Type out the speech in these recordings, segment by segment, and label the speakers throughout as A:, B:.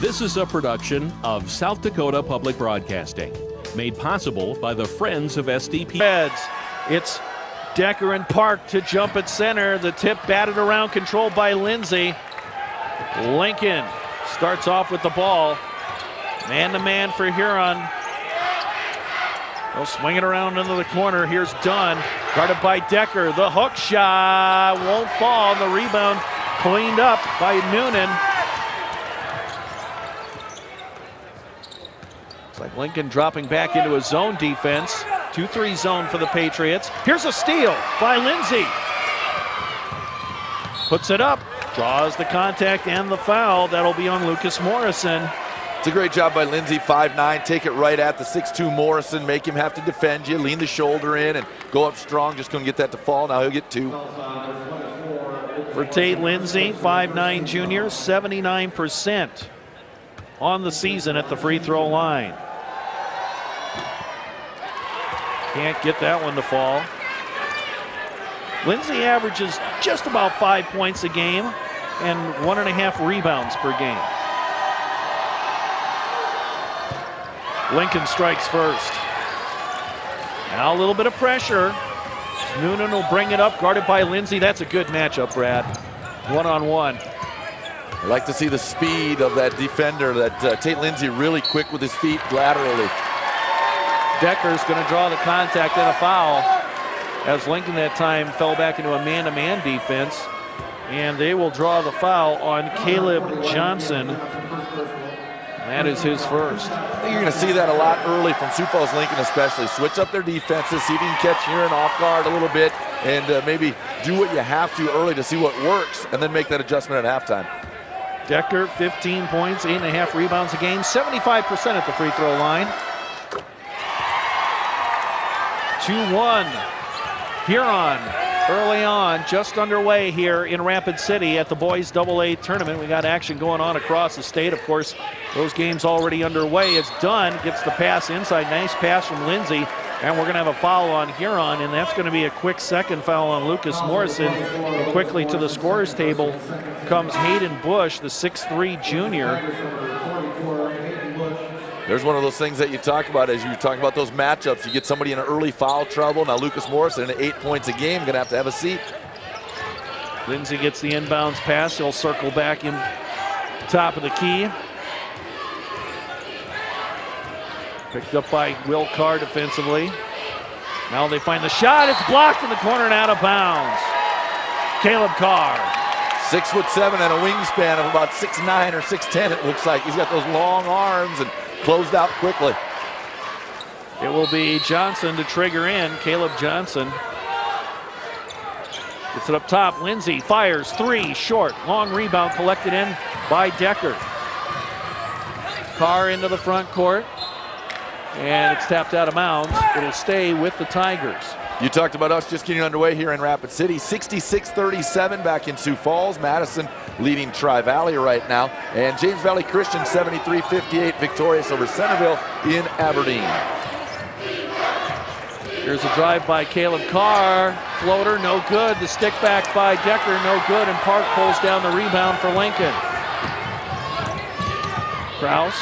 A: This is a production of South Dakota Public Broadcasting, made possible by the Friends of SDP.
B: Reds. It's Decker and Park to jump at center. The tip batted around, controlled by Lindsay. Lincoln starts off with the ball. Man-to-man for Huron. They'll swing it around into the corner. Here's Dunn, guarded by Decker. The hook shot won't fall. And the rebound cleaned up by Noonan. It's like Lincoln dropping back into a zone defense. 2-3 zone for the Patriots. Here's a steal by Lindsay. Puts it up, draws the contact and the foul. That'll be on Lucas Morrison.
C: It's a great job by Lindsay, 5'9", take it right at the 6'2" Morrison, make him have to defend you, lean the shoulder in and go up strong. Just couldn't get that to fall. Now he'll get two.
B: For Tate Lindsay, 5'9" junior, 79% on the season at the free throw line. Can't get that one to fall. Lindsay averages just about 5 points a game and 1.5 rebounds per game. Lincoln strikes first. Now a little bit of pressure. Noonan will bring it up, guarded by Lindsay. That's a good matchup, Brad. One-on-one.
C: I like to see the speed of that defender, that Tate Lindsay really quick with his feet laterally.
B: Decker's going to draw the contact and a foul, as Lincoln that time fell back into a man-to-man defense. And they will draw the foul on Kaleb Johnson. That is his first.
C: I think you're going to see that a lot early from Sioux Falls Lincoln especially. Switch up their defenses, see if you can catch Huron off guard a little bit, and maybe do what you have to early to see what works, and then make that adjustment at halftime.
B: Decker, 15 points, 8.5 rebounds a game, 75% at the free throw line. 2-1. Huron early on, just underway here in Rapid City at the boys AA tournament. We got action going on across the state. Of course, those games already underway. It's Dunn, gets the pass inside. Nice pass from Lindsay. And we're going to have a foul on Huron, and that's going to be a quick second foul on Lucas Morrison. And quickly to the scorers table comes Hayden Bush, the 6'3" junior.
C: There's one of those things that you talk about as you talk about those matchups. You get somebody in early foul trouble. Now Lucas Morrison at 8 points a game, going to have a seat.
B: Lindsay gets the inbounds pass. He'll circle back in top of the key. Picked up by Will Carr defensively. Now they find the shot. It's blocked in the corner and out of bounds. Kaleb Carr.
C: 6'7" and a wingspan of about 6'9" or 6'10", it looks like. He's got those long arms and closed out quickly.
B: It will be Johnson to trigger in. Kaleb Johnson gets it up top. Lindsay fires three, short. Long rebound collected in by Decker. Carr into the front court. And it's tapped out of bounds. It'll stay with the Tigers.
C: You talked about us just getting underway here in Rapid City. 66-37 back in Sioux Falls. Madison leading Tri-Valley right now. And James Valley Christian 73-58 victorious over Centerville in Aberdeen.
B: Here's a drive by Kaleb Carr. Floater, no good. The stick back by Decker, no good. And Park pulls down the rebound for Lincoln. Kraus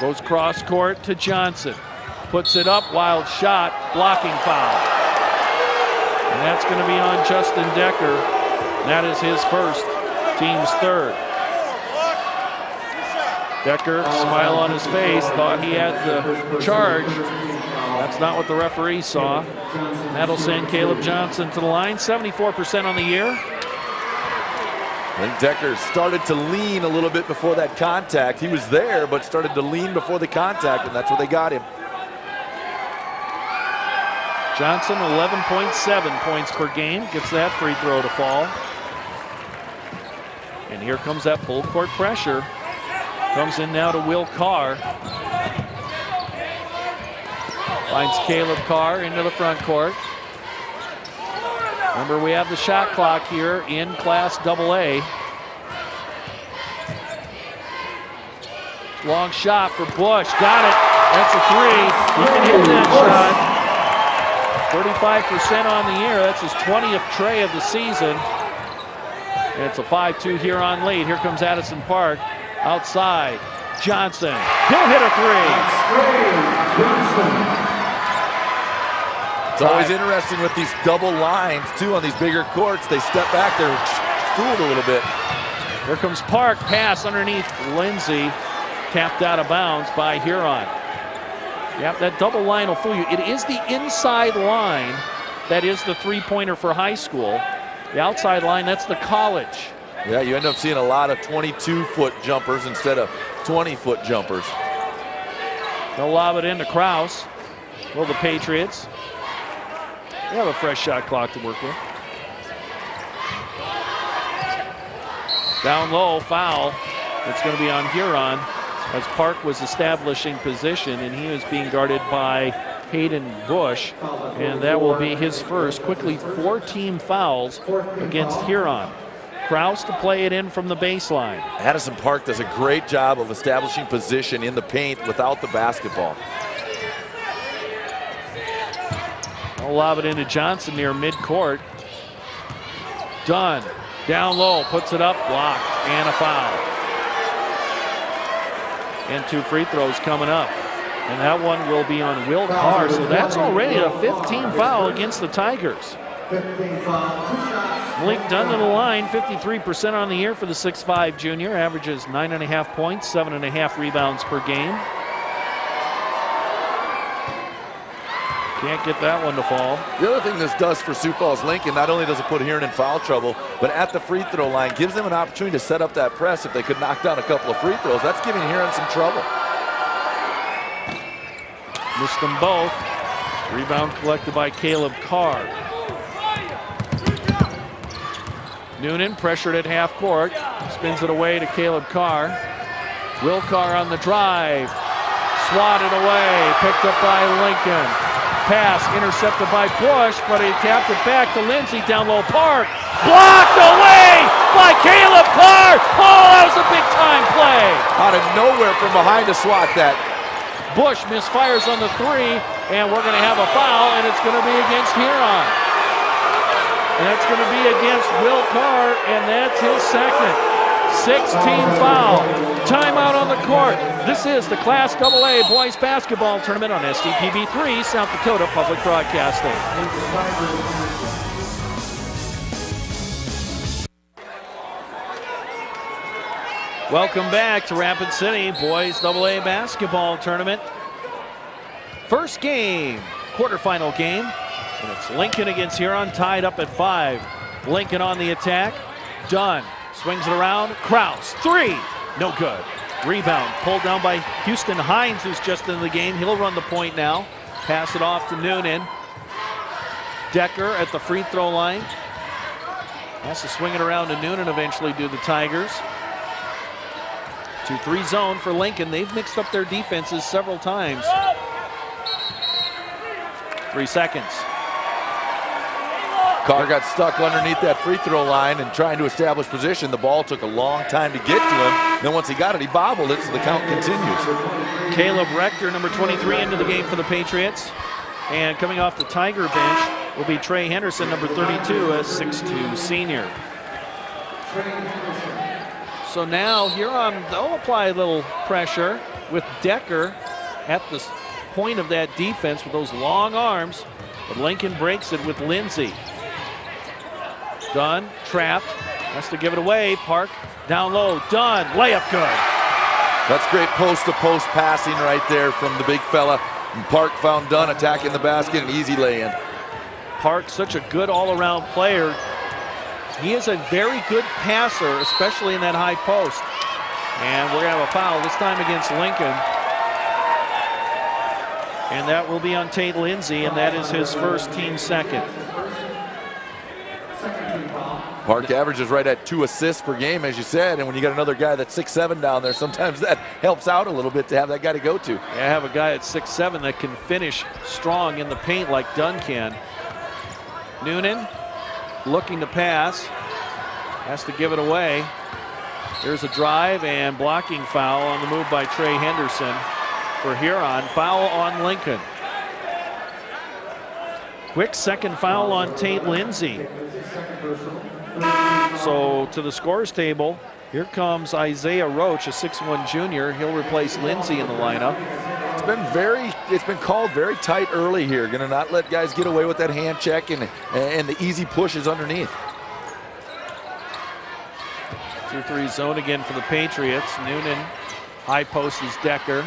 B: goes cross court to Johnson. Puts it up, wild shot, blocking foul. And that's going to be on Justin Decker. That is his first, team's third. Decker, smile on his face, thought he had the charge. That's not what the referee saw. That'll send Kaleb Johnson to the line, 74% on the year.
C: I think Decker started to lean a little bit before that contact. He was there, but started to lean before the contact, and that's where they got him.
B: Johnson, 11.7 points per game, gets that free throw to fall. And here comes that full court pressure. Comes in now to Will Carr. Finds Kaleb Carr into the front court. Remember, we have the shot clock here in Class AA. Long shot for Bush, got it. That's a three. He can hit that shot. 35% on the year. That's his 20th tray of the season. And it's a 5-2 Huron lead. Here comes Addison Park outside. Johnson. He'll hit a three.
C: It's always interesting with these double lines, too, on these bigger courts. They step back, they're fooled a little bit.
B: Here comes Park, pass underneath Lindsay, tapped out of bounds by Huron. Yep, that double line will fool you. It is the inside line that is the three-pointer for high school. The outside line, that's the college.
C: Yeah, you end up seeing a lot of 22-foot jumpers instead of 20-foot jumpers.
B: They'll lob it into Kraus. Will the Patriots? They have a fresh shot clock to work with. Down low, foul. It's going to be on Huron as Park was establishing position, and he was being guarded by Hayden Bush, and that will be his first. Quickly, 4 team fouls against Huron. Kraus to play it in from the baseline.
C: Addison Park does a great job of establishing position in the paint without the basketball.
B: I'll lob it into Johnson near midcourt. Dunn down low, puts it up, blocked, and a foul. And 2 free throws coming up. And that one will be on Will Carr. So that's already a 15 foul against the Tigers. Link Dunn to the line, 53% on the year for the 6'5 junior. Averages 9.5 points, 7.5 rebounds per game. Can't get that one to fall.
C: The other thing this does for Sioux Falls Lincoln, not only does it put Huron in foul trouble, but at the free throw line gives them an opportunity to set up that press if they could knock down a couple of free throws. That's giving Huron some trouble.
B: Missed them both. Rebound collected by Kaleb Carr. Noonan pressured at half court. Spins it away to Kaleb Carr. Will Carr on the drive. Swatted away. Picked up by Lincoln. Pass intercepted by Bush, but he tapped it back to Lindsay. Down low, Park. Blocked away by Kaleb Carr. Oh, that was a big-time play.
C: Out of nowhere from behind to swat that.
B: Bush misfires on the 3, and we're going to have a foul, and it's going to be against Huron. And that's going to be against Will Carr, and that's his second. 16 foul. Timeout on the court. This is the Class AA Boys Basketball Tournament on SDPB3, South Dakota Public Broadcasting. Welcome back to Rapid City Boys AA Basketball Tournament. First game, quarterfinal game, and it's Lincoln against Huron, tied up at 5. Lincoln on the attack. Dunn swings it around. Kraus, 3, no good. Rebound pulled down by Houston Hines, who's just in the game. He'll run the point now. Pass it off to Noonan. Decker at the free throw line. Has to swing it around to Noonan eventually, do the Tigers. 2-3 zone for Lincoln. They've mixed up their defenses several times. 3 seconds.
C: Carr got stuck underneath that free throw line and trying to establish position. The ball took a long time to get to him. Then once he got it, he bobbled it, so the count continues.
B: Caleb Rector, number 23, into the game for the Patriots. And coming off the Tiger bench will be Trey Henderson, number 32, a 6'2 senior. So now Huron, they'll apply a little pressure with Decker at the point of that defense with those long arms. But Lincoln breaks it with Lindsay. Dunn, trapped, has to give it away. Park, down low, Dunn, layup good.
C: That's great post-to-post passing right there from the big fella. And Park found Dunn attacking the basket, an easy lay-in.
B: Park, such a good all-around player. He is a very good passer, especially in that high post. And we're going to have a foul, this time against Lincoln. And that will be on Tate Lindsay, and that is his first, team second.
C: Park averages right at 2 assists per game, as you said, and when you got another guy that's 6'7" down there, sometimes that helps out a little bit to have that guy to go to.
B: Yeah, have a guy at 6'7" that can finish strong in the paint like Dunn can. Noonan looking to pass, has to give it away. There's a drive and blocking foul on the move by Trey Henderson for Huron. Foul on Lincoln. Quick second foul on Tate Lindsay. So to the scores table, Here comes Isaiah Roach, a 6'1 junior. He'll replace Lindsay in the lineup.
C: It's been called very tight early here. Gonna not let guys get away with that hand check and the easy pushes underneath.
B: 2-3 zone again for the Patriots. Noonan, high post is Decker.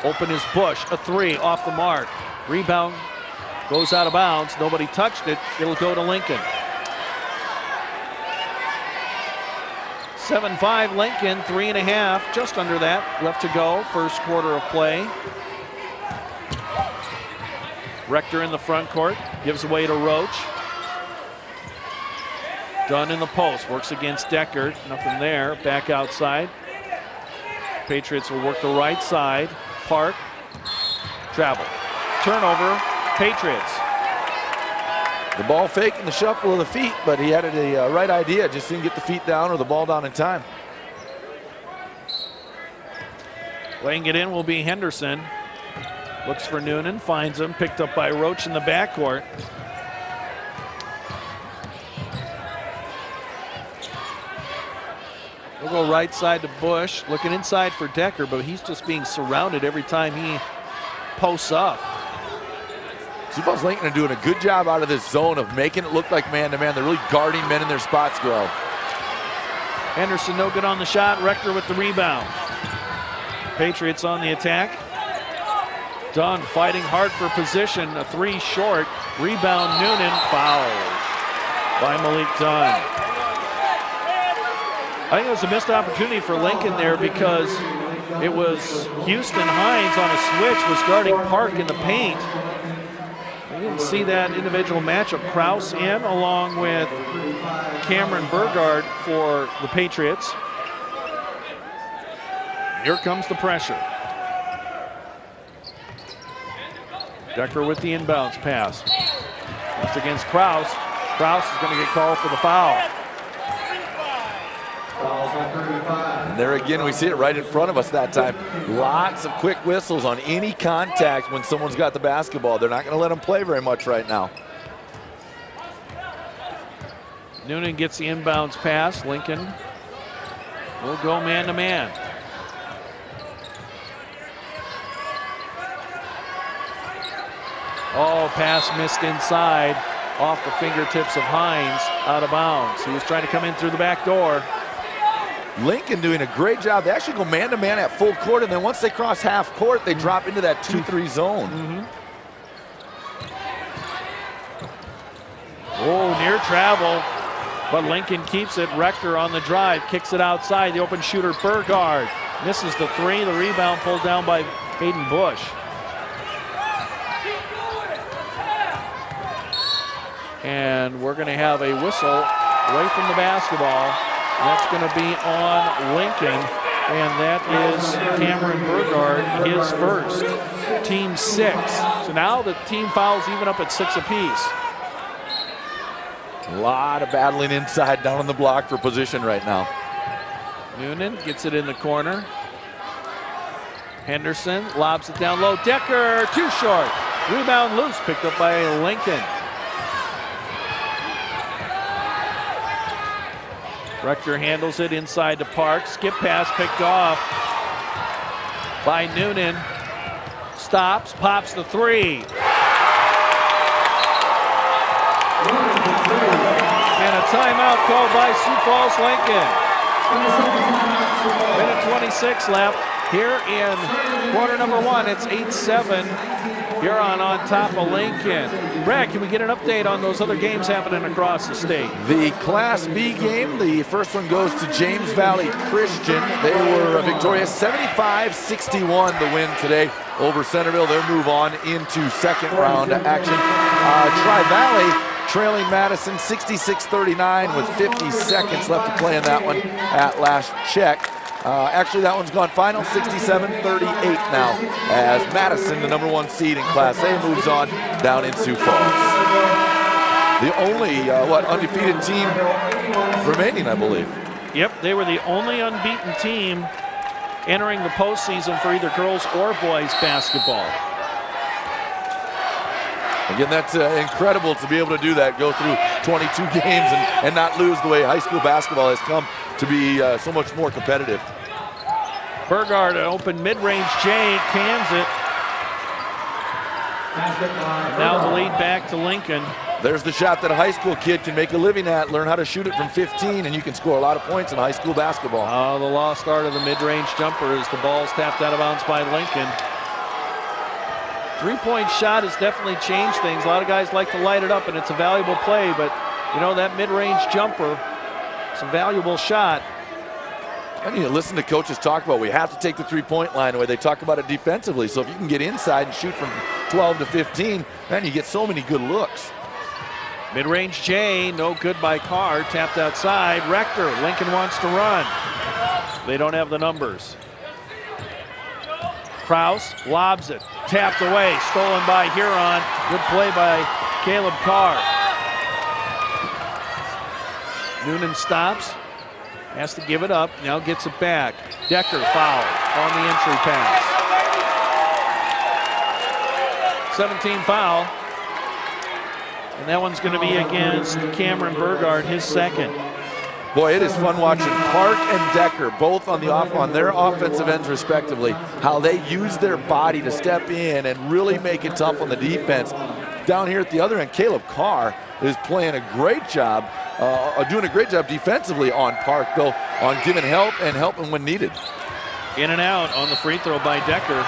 B: Open is Bush, a three off the mark. Rebound goes out of bounds. Nobody touched it. It'll go to Lincoln. 7-5 Lincoln, 3.5, just under that left to go. First quarter of play. Rector in the front court, gives away to Roach. Dunn in the post, works against Decker, nothing there, back outside. Patriots will work the right side. Park, travel. Turnover, Patriots.
C: The ball fake and the shuffle of the feet, but he had a right idea, just didn't get the feet down or the ball down in time.
B: Laying it in will be Henderson. Looks for Noonan, finds him, picked up by Roach in the backcourt. We'll go right side to Bush, looking inside for Decker, but he's just being surrounded every time he posts up.
C: Sioux Falls Lincoln are doing a good job out of this zone of making it look like man-to-man. They're really guarding men in their spots well.
B: Henderson no good on the shot, Rector with the rebound. Patriots on the attack. Dunn fighting hard for position, a three short. Rebound Noonan, fouled by Malik Dunn. I think it was a missed opportunity for Lincoln there because it was Houston Hines on a switch, was guarding Park in the paint. We didn't see that individual matchup. Kraus in along with Cameron Burgard for the Patriots. Here comes the pressure. Decker with the inbounds pass. It's against Kraus. Kraus is going to get called for the foul.
C: And there again, we see it right in front of us that time. Lots of quick whistles on any contact when someone's got the basketball. They're not going to let them play very much right now.
B: Noonan gets the inbounds pass. Lincoln will go man-to-man. Oh, pass missed inside off the fingertips of Hines, out of bounds. He was trying to come in through the back door.
C: Lincoln doing a great job. They actually go man-to-man at full court, and then once they cross half court, they drop into that 2-3 zone.
B: Oh, near travel, but Lincoln keeps it. Rector on the drive, kicks it outside. The open shooter, Burgard, misses the three. The rebound pulled down by Hayden Bush. And we're going to have a whistle away from the basketball. That's going to be on Lincoln, and that is Cameron Burgard, his first. Team 6. So now the team fouls even up at 6 apiece.
C: A lot of battling inside down on the block for position right now.
B: Noonan gets it in the corner. Henderson lobs it down low. Decker, too short. Rebound loose, picked up by Lincoln. Rector handles it inside to Park. Skip pass picked off by Noonan. Stops, pops the three. And a timeout called by Sioux Falls Lincoln. Minute 26 left here in quarter number 1. It's 8-7. Huron on top of Lincoln. Brad, can we get an update on those other games happening across the state?
C: The Class B game, the first one goes to James Valley Christian. They were victorious 75-61 to win today over Centerville. They'll move on into second round action. Tri-Valley trailing Madison 66-39 with 50 seconds left to play in that one at last check. Actually, that one's gone final, 67-38 now, as Madison, the number 1 seed in Class A, moves on down in Sioux Falls. The only, undefeated team remaining, I believe.
B: Yep, they were the only unbeaten team entering the postseason for either girls or boys basketball.
C: Again, that's incredible to be able to do that, go through 22 games and not lose the way high school basketball has come to be so much more competitive.
B: Burgard, an open mid-range J, cans it. And now the lead back to Lincoln.
C: There's the shot that a high school kid can make a living at. Learn how to shoot it from 15, and you can score a lot of points in high school basketball.
B: Oh, the lost art of the mid-range jumper as the ball's tapped out of bounds by Lincoln. Three-point shot has definitely changed things. A lot of guys like to light it up, and it's a valuable play, but you know, that mid-range jumper, it's a valuable shot.
C: I need to listen to coaches talk about we have to take the three-point line away. They talk about it defensively, so if you can get inside and shoot from 12 to 15, man, you get so many good looks.
B: Mid-range J, no good by Carr, tapped outside. Rector, Lincoln wants to run. They don't have the numbers. Kraus lobs it, tapped away, stolen by Huron. Good play by Kaleb Carr. Noonan stops, has to give it up, now gets it back. Decker fouled on the entry pass. 17 foul. And that one's going to be against Cameron Burgard, his second.
C: Boy, it is fun watching Park and Decker, both on their offensive ends respectively, how they use their body to step in and really make it tough on the defense. Down here at the other end, Kaleb Carr is playing a great job, doing a great job defensively on Park, though, on giving help and helping when needed.
B: In and out on the free throw by Decker.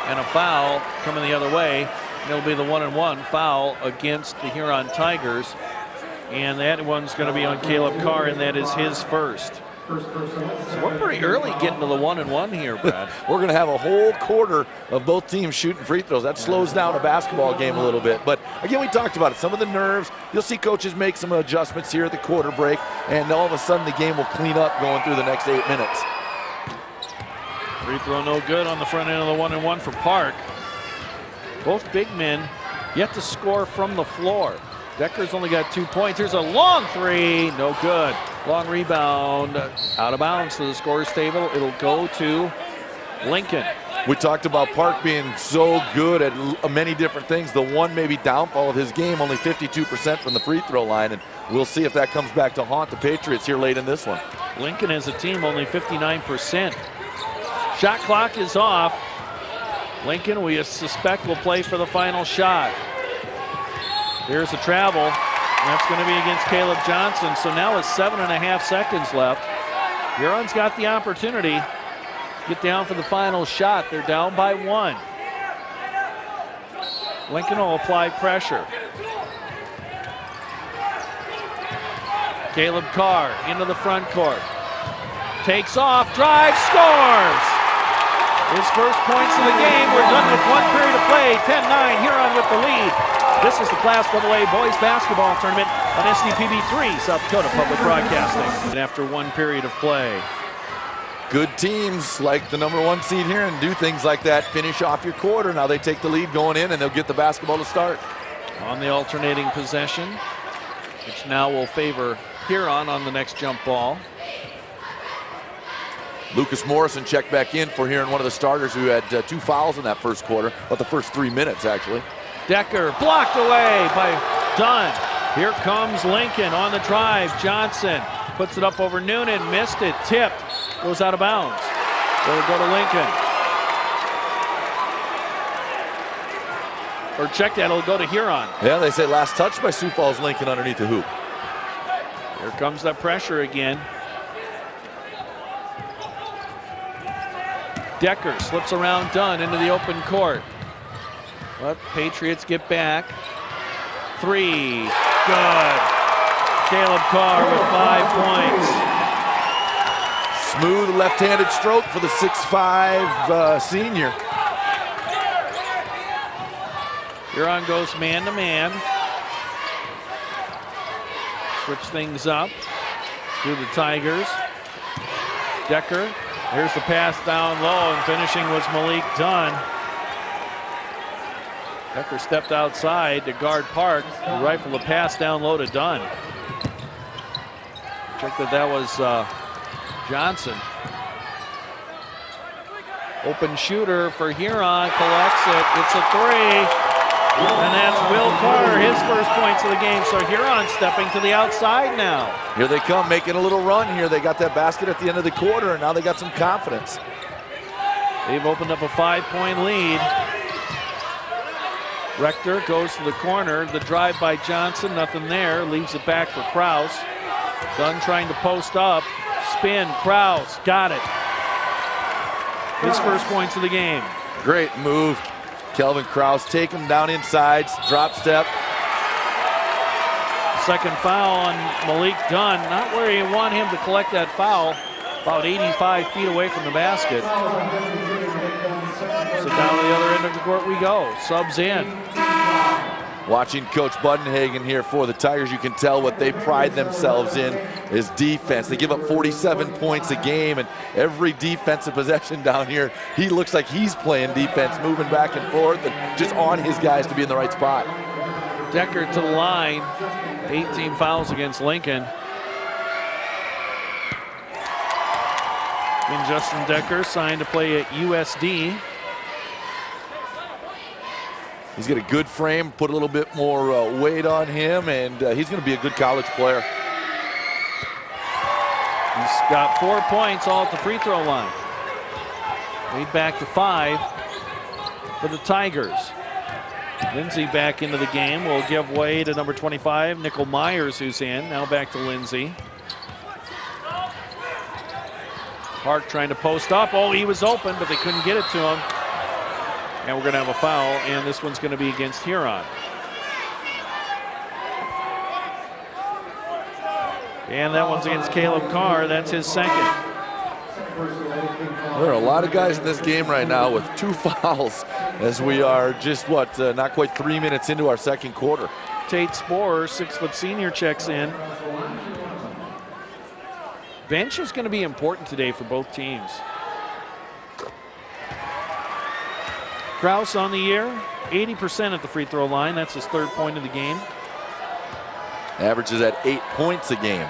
B: And a foul coming the other way. It'll be the 1-and-1 foul against the Huron Tigers. And that one's going to be on Kaleb Carr, and that is his first. So we're pretty early getting to the 1-and-1 here, Brad.
C: We're going to have a whole quarter of both teams shooting free throws. That slows down a basketball game a little bit. But again, we talked about it. Some of the nerves, you'll see coaches make some adjustments here at the quarter break, and all of a sudden the game will clean up going through the next 8 minutes.
B: Free throw no good on the front end of the 1-and-1 for Park. Both big men yet to score from the floor. Decker's only got 2 points. Here's a long three, no good. Long rebound, out of bounds to the scorer's table. It'll go to Lincoln.
C: We talked about Park being so good at many different things. The one maybe downfall of his game, only 52% from the free throw line, and we'll see if that comes back to haunt the Patriots here late in this one.
B: Lincoln as a team only 59%. Shot clock is off. Lincoln, we suspect, will play for the final shot. Here's the travel. That's going to be against Caleb Johnson. So now it's 7.5 seconds left. Huron's got the opportunity to get down for the final shot. They're down by 1. Lincoln will apply pressure. Kaleb Carr into the front court. Takes off, drives, scores! His first points of the game. We're done with 1 period of play. 10-9, Huron with the lead. This is the Class AA Boys Basketball Tournament on SDPB3, South Dakota Public Broadcasting. And after 1 period of play.
C: Good teams like the #1 seed here and do things like that. Finish off your quarter. Now they take the lead going in and they'll get the basketball to start.
B: On the alternating possession, which now will favor Huron on the next jump ball.
C: Lucas Morrison checked back in for Huron, one of the starters who had 2 fouls in that first quarter, but the first 3 minutes actually.
B: Decker blocked away by Dunn. Here comes Lincoln on the drive. Johnson puts it up over Noonan, missed it, tipped, goes out of bounds. It'll go to Lincoln. Or check that, it'll go to Huron.
C: Yeah, they say last touch by Sioux Falls Lincoln underneath the hoop.
B: Here comes that pressure again. Decker slips around Dunn into the open court. But Patriots get back. 3, good. Kaleb Carr with 5 points.
C: Smooth left-handed stroke for the 6'5" senior.
B: Huron goes man-to-man. Switch things up to the Tigers. Decker. Here's the pass down low, and finishing was Malik Dunn. Decker stepped outside to guard Park. He rifled the pass down low to Dunn. Check that was Johnson. Open shooter for Huron, collects it. It's a 3. And that's Will Carr, his first points of the game. So Huron stepping to the outside now.
C: Here they come, making a little run here. They got that basket at the end of the quarter, and now they got some confidence.
B: They've opened up a 5-point lead. Rector goes to the corner. The drive by Johnson, nothing there. Leaves it back for Kraus. Dunn trying to post up. Spin, Kraus, got it. His first points of the game.
C: Great move. Kelvin Kraus, take him down inside, drop step.
B: Second foul on Malik Dunn. Not where you want him to collect that foul. About 85 feet away from the basket. So down to the other end of the court we go. Subs in.
C: Watching Coach Budenhagen here for the Tigers, you can tell what they pride themselves in is defense. They give up 47 points a game, and every defensive possession down here, he looks like he's playing defense, moving back and forth, and just on his guys to be in the right spot.
B: Decker to the line. 18 fouls against Lincoln. And Justin Decker signed to play at USD.
C: He's got a good frame, put a little bit more weight on him, and he's going to be a good college player.
B: He's got 4 points all at the free throw line. Lead back to 5 for the Tigers. Lindsay back into the game will give way to number 25, Nickel Myers, who's in. Now back to Lindsay. Park trying to post up. Oh, he was open, but they couldn't get it to him. And we're going to have a foul, and this one's going to be against Huron. And that one's against Kaleb Carr. That's his second.
C: There are a lot of guys in this game right now with 2 fouls as we are just, not quite 3 minutes into our second quarter.
B: Tate Sporer, 6-foot senior, checks in. Bench is going to be important today for both teams. Kraus on the year, 80% at the free throw line. That's his 3rd point of the game.
C: Averages at 8 points a game.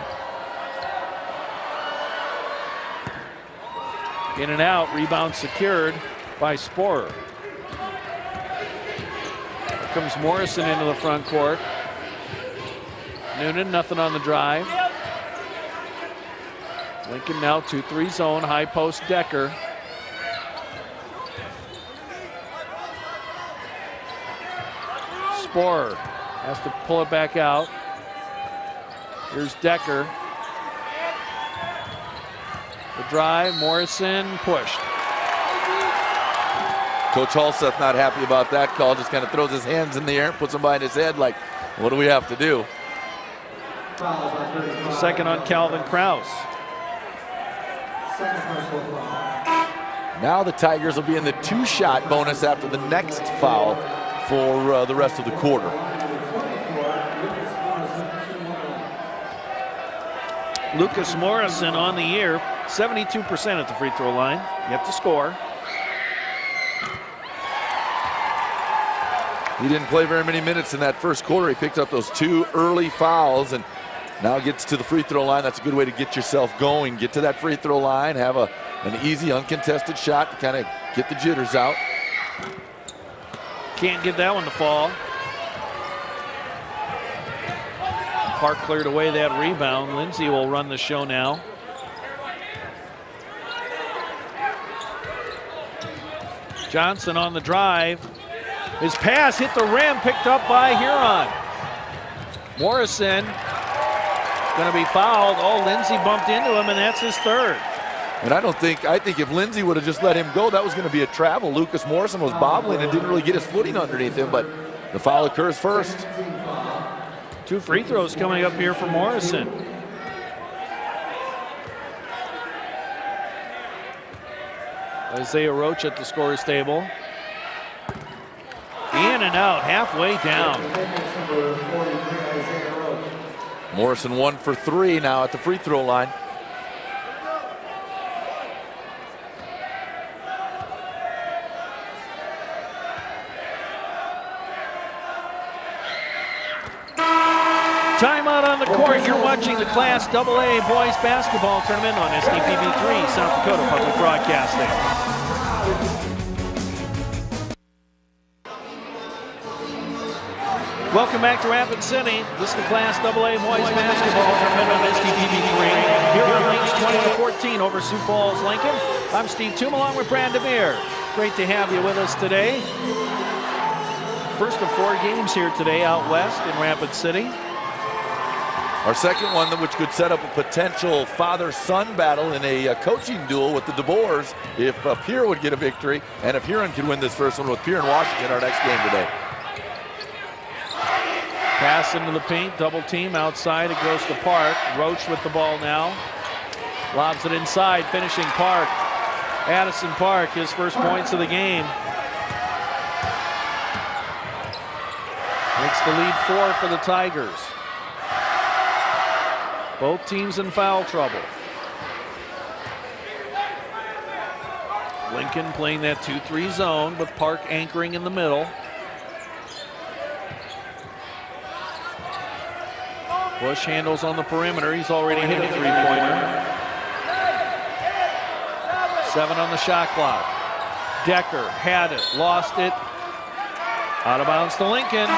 B: In and out, rebound secured by Sporer. Here comes Morrison into the front court. Noonan, nothing on the drive. Lincoln now 2-3 zone, high post Decker. Sporer has to pull it back out. Here's Decker. The drive, Morrison pushed.
C: Coach Halseth not happy about that call, just kind of throws his hands in the air, puts them behind his head like, what do we have to do?
B: Second on Calvin Kraus.
C: Now the Tigers will be in the 2-shot bonus after the next foul for the rest of the quarter.
B: Lucas Morrison on the year, 72% at the free throw line, yet to score.
C: He didn't play very many minutes in that first quarter. He picked up those 2 early fouls and now gets to the free throw line. That's a good way to get yourself going. Get to that free throw line, have an easy, uncontested shot to kind of get the jitters out.
B: Can't get that one to fall. Park cleared away that rebound. Lindsay will run the show now. Johnson on the drive. His pass hit the rim, picked up by Huron. Morrison going to be fouled. Oh, Lindsay bumped into him, and that's his 3rd.
C: And I think if Lindsay would have just let him go, that was going to be a travel. Lucas Morrison was bobbling and didn't really get his footing underneath him, but the foul occurs first.
B: 2 free throws coming up here for Morrison. Isaiah Roach at the scorer's table. In and out, halfway down.
C: Morrison 1 for 3 now at the free throw line.
B: Timeout on the court. You're watching the Class AA Boys Basketball Tournament on SDPB3, South Dakota Public Broadcasting. Welcome back to Rapid City. This is the Class AA Boys Basketball Tournament on STTV3. Huron leads 20-14 over Sioux Falls Lincoln. I'm Steve Toom along with Brad DeVere. Great to have you with us today. First of 4 games here today out west in Rapid City.
C: Our second one, which could set up a potential father-son battle in a coaching duel with the DeBoers if Pierre would get a victory, and if Huron could win this first one with Pierre and Washington, our next game today.
B: Pass into the paint, double team outside. It goes to Park. Roach with the ball now. Lobs it inside, finishing Park. Addison Park, his first points of the game. Makes the lead 4 for the Tigers. Both teams in foul trouble. Lincoln playing that 2-3 zone with Park anchoring in the middle. Bush handles on the perimeter. He's already hit a three-pointer. 7 on the shot clock. Decker had it, lost it. Out of bounds to Lincoln.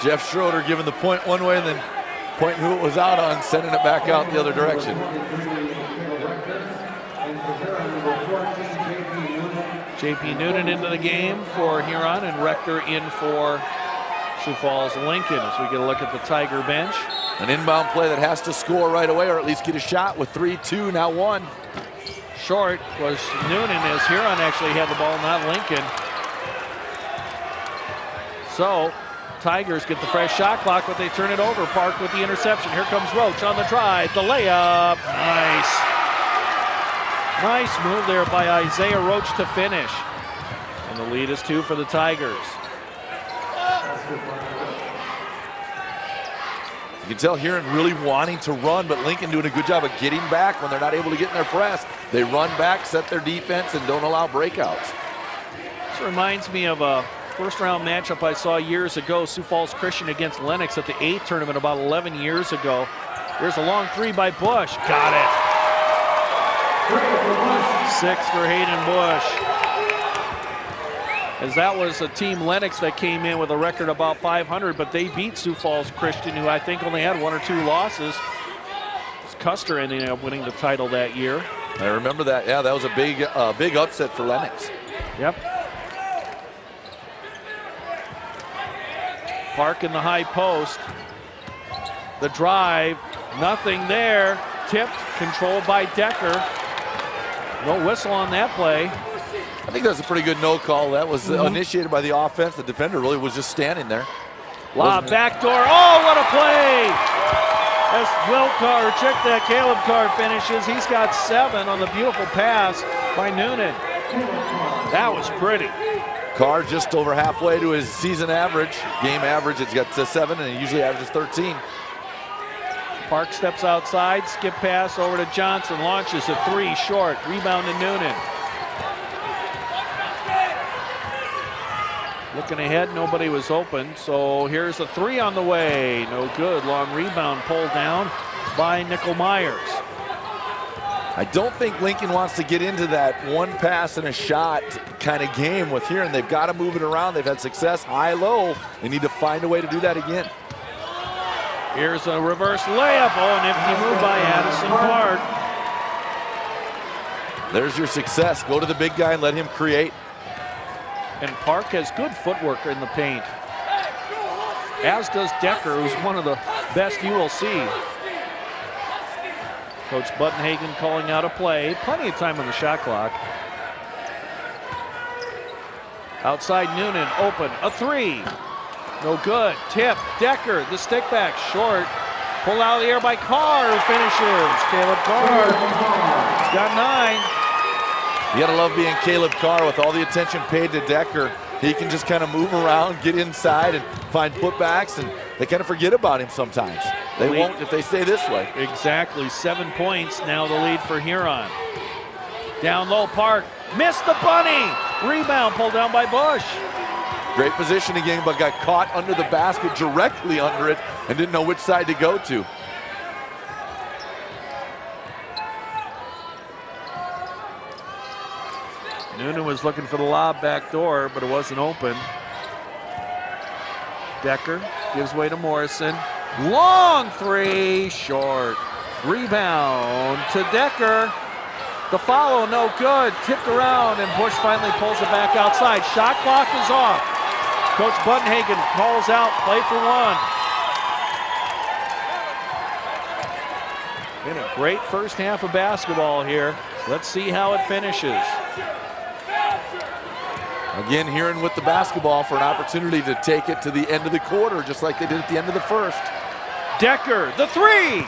C: Jeff Schroeder giving the point one way and then pointing who it was out on, sending it back out the other direction.
B: J.P. Noonan into the game for Huron and Rector in for Sioux Falls Lincoln as we get a look at the Tiger bench.
C: An inbound play that has to score right away or at least get a shot with 3-2, now 1.
B: Short was Noonan as Huron actually had the ball, not Lincoln. So Tigers get the fresh shot clock, but they turn it over. Park with the interception. Here comes Roach on the drive. The layup. Nice. Nice move there by Isaiah Roach to finish. And the lead is 2 for the Tigers.
C: You can tell Huron really wanting to run, but Lincoln doing a good job of getting back when they're not able to get in their press. They run back, set their defense, and don't allow breakouts.
B: This reminds me of a first-round matchup I saw years ago, Sioux Falls Christian against Lennox at the A tournament about 11 years ago. There's a long 3 by Bush. Got it. 6 for Hayden Bush. As that was a team Lennox that came in with a record about 500, but they beat Sioux Falls Christian, who I think only had 1 or 2 losses. Custer ending up winning the title that year.
C: I remember that. Yeah, that was a big upset for Lennox.
B: Yep. Park in the high post. The drive, nothing there. Tipped, controlled by Decker. No whistle on that play.
C: I think that's a pretty good no call. That was initiated by the offense. The defender really was just standing there.
B: Lob, backdoor. Oh, what a play! As Will Carr, check that, Kaleb Carr finishes. He's got 7 on the beautiful pass by Noonan. That was pretty.
C: Carr just over halfway to his season average. Game average, it's got to 7, and he usually averages 13.
B: Park steps outside, skip pass over to Johnson, launches a 3, short, rebound to Noonan. Looking ahead, nobody was open, so here's a 3 on the way. No good, long rebound pulled down by Nickel Myers.
C: I don't think Lincoln wants to get into that one pass and a shot kind of game with here, and they've got to move it around. They've had success high-low. They need to find a way to do that again.
B: Here's a reverse layup. Oh, nifty move by Addison Park.
C: There's your success. Go to the big guy and let him create.
B: And Park has good footwork in the paint, as does Decker, who's one of the best you will see. Coach Buttenhagen calling out a play. Plenty of time on the shot clock. Outside Noonan, open, a 3. No good, tip, Decker, the stick back, short. Pulled out of the air by Carr, who finishes. Kaleb Carr, he's got 9.
C: You gotta love being Kaleb Carr with all the attention paid to Decker. He can just kind of move around, get inside, and find putbacks, and they kind of forget about him sometimes. They won't if they stay this way.
B: Exactly, 7 points, now the lead for Huron. Down low, Park, missed the bunny. Rebound pulled down by Bush.
C: Great positioning game, but got caught under the basket, directly under it, and didn't know which side to go to.
B: Noonan was looking for the lob back door, but it wasn't open. Decker gives way to Morrison. Long three, short. Rebound to Decker. The follow, no good. Tipped around, and Bush finally pulls it back outside. Shot clock is off. Coach Buttenhagen calls out play for one. Been a great first half of basketball here. Let's see how it finishes.
C: Again, Huron with the basketball for an opportunity to take it to the end of the quarter, just like they did at the end of the first.
B: Decker, the three.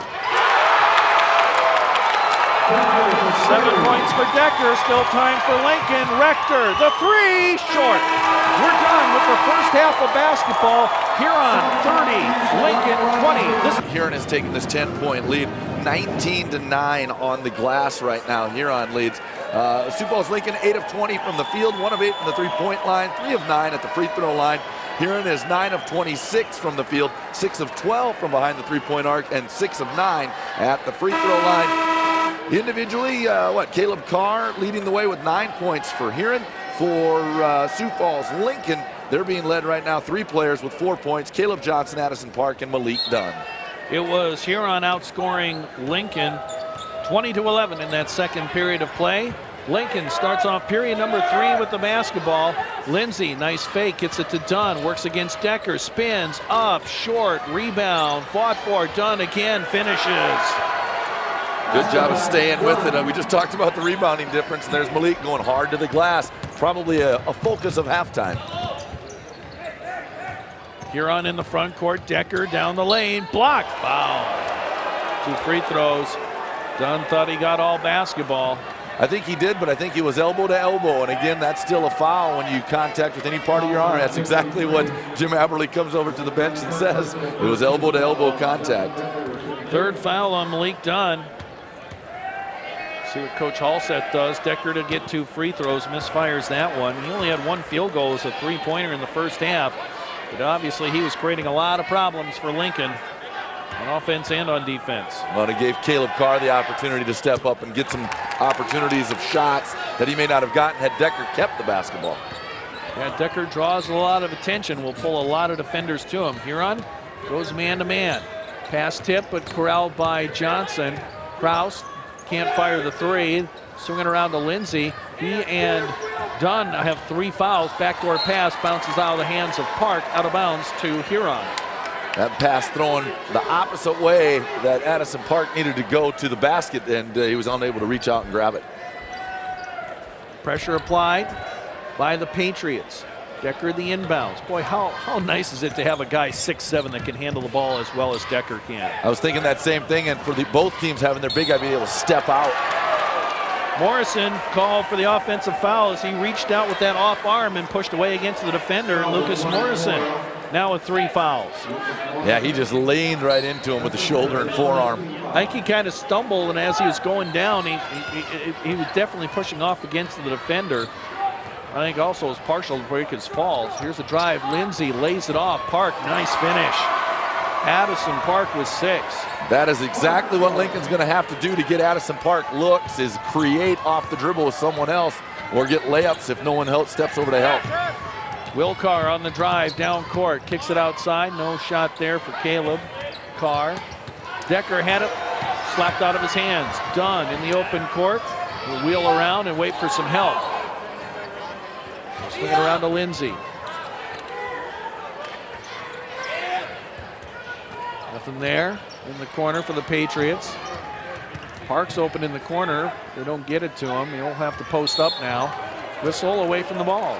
B: 7 points for Decker, still time for Lincoln. Rector, the three, short. We're done with the first half of basketball. Huron 30, Lincoln 20.
C: Huron has taken this 10-point lead, 19-9 on the glass right now. Huron leads. Sioux Falls Lincoln 8 of 20 from the field, 1 of 8 from the three-point line, 3 of 9 at the free throw line. Huron is 9 of 26 from the field, 6 of 12 from behind the three-point arc, and 6 of 9 at the free throw line. Individually, Kaleb Carr leading the way with 9 points for Huron. For Sioux Falls Lincoln, they're being led right now, 3 players with 4 points, Caleb Johnson, Addison Park, and Malik Dunn.
B: It was Huron outscoring Lincoln 20-11 in that second period of play. Lincoln starts off period number 3 with the basketball. Lindsay, nice fake, gets it to Dunn, works against Decker, spins, up, short, rebound, fought for, Dunn again, finishes.
C: Good job of staying with it. We just talked about the rebounding difference, and there's Malik going hard to the glass. Probably a focus of halftime.
B: Huron in the front court, Decker down the lane, blocked, foul. 2 free throws. Dunn thought he got all basketball.
C: I think he did, but I think he was elbow to elbow, and again, that's still a foul when you contact with any part of your arm. That's exactly what Jim Aberle comes over to the bench and says. It was elbow to elbow contact.
B: 3rd foul on Malik Dunn. See what Coach Halseth does. Decker to get 2 free throws, misfires that one. He only had 1 field goal as a 3-pointer in the first half, but obviously he was creating a lot of problems for Lincoln on offense and on defense.
C: Well, it gave Kaleb Carr the opportunity to step up and get some opportunities of shots that he may not have gotten had Decker kept the basketball.
B: Yeah, Decker draws a lot of attention, will pull a lot of defenders to him. Huron goes man-to-man. Pass tip, but corralled by Johnson. Kraus can't fire the 3. Swinging around to Lindsay. He and Dunn have 3 fouls. Backdoor pass bounces out of the hands of Park, out of bounds to Huron.
C: That pass thrown the opposite way that Addison Park needed to go to the basket, and he was unable to reach out and grab it.
B: Pressure applied by the Patriots. Decker the inbounds. Boy, how nice is it to have a guy 6'7" that can handle the ball as well as Decker can.
C: I was thinking that same thing, and for both teams having their big guy being able to step out.
B: Morrison called for the offensive foul as he reached out with that off arm and pushed away against the defender, Lucas Morrison. Now with 3 fouls.
C: Yeah, he just leaned right into him with the shoulder and forearm.
B: I think he kind of stumbled, and as he was going down, he was definitely pushing off against the defender. I think also was partial to break his falls. Here's the drive. Lindsay lays it off. Park, nice finish. Addison Park with 6.
C: That is exactly what Lincoln's going to have to do to get Addison Park looks, is create off the dribble with someone else or get layups if no one else steps over to help.
B: Will Carr on the drive down court, kicks it outside. No shot there for Kaleb Carr. Decker had it slapped out of his hands. Dunn in the open court. Will wheel around and wait for some help. Swing it around to Lindsay. Nothing there in the corner for the Patriots. Park's open in the corner. They don't get it to him. He'll have to post up now. Whistle away from the ball.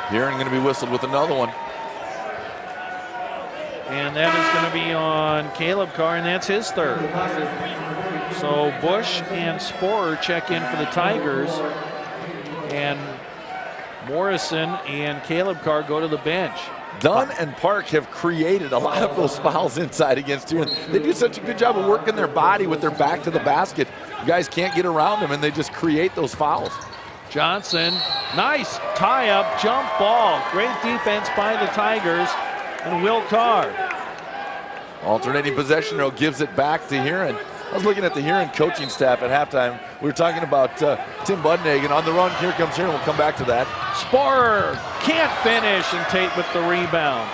C: Huron going to be whistled with another one.
B: And that is going to be on Kaleb Carr, and that's his 3rd. So Bush and Sporer check in for the Tigers. And Morrison and Kaleb Carr go to the bench.
C: Dunn and Park have created a lot of those fouls inside against Huron. They do such a good job of working their body with their back to the basket. You guys can't get around them, and they just create those fouls.
B: Johnson, nice tie-up jump ball. Great defense by the Tigers. And Will Carr.
C: Alternating possession, though, gives it back to Huron. I was looking at the Huron coaching staff at halftime. We were talking about Tim Budenhagen on the run. Here comes Huron. We'll come back to that.
B: Sporer can't finish, and Tate with the rebound.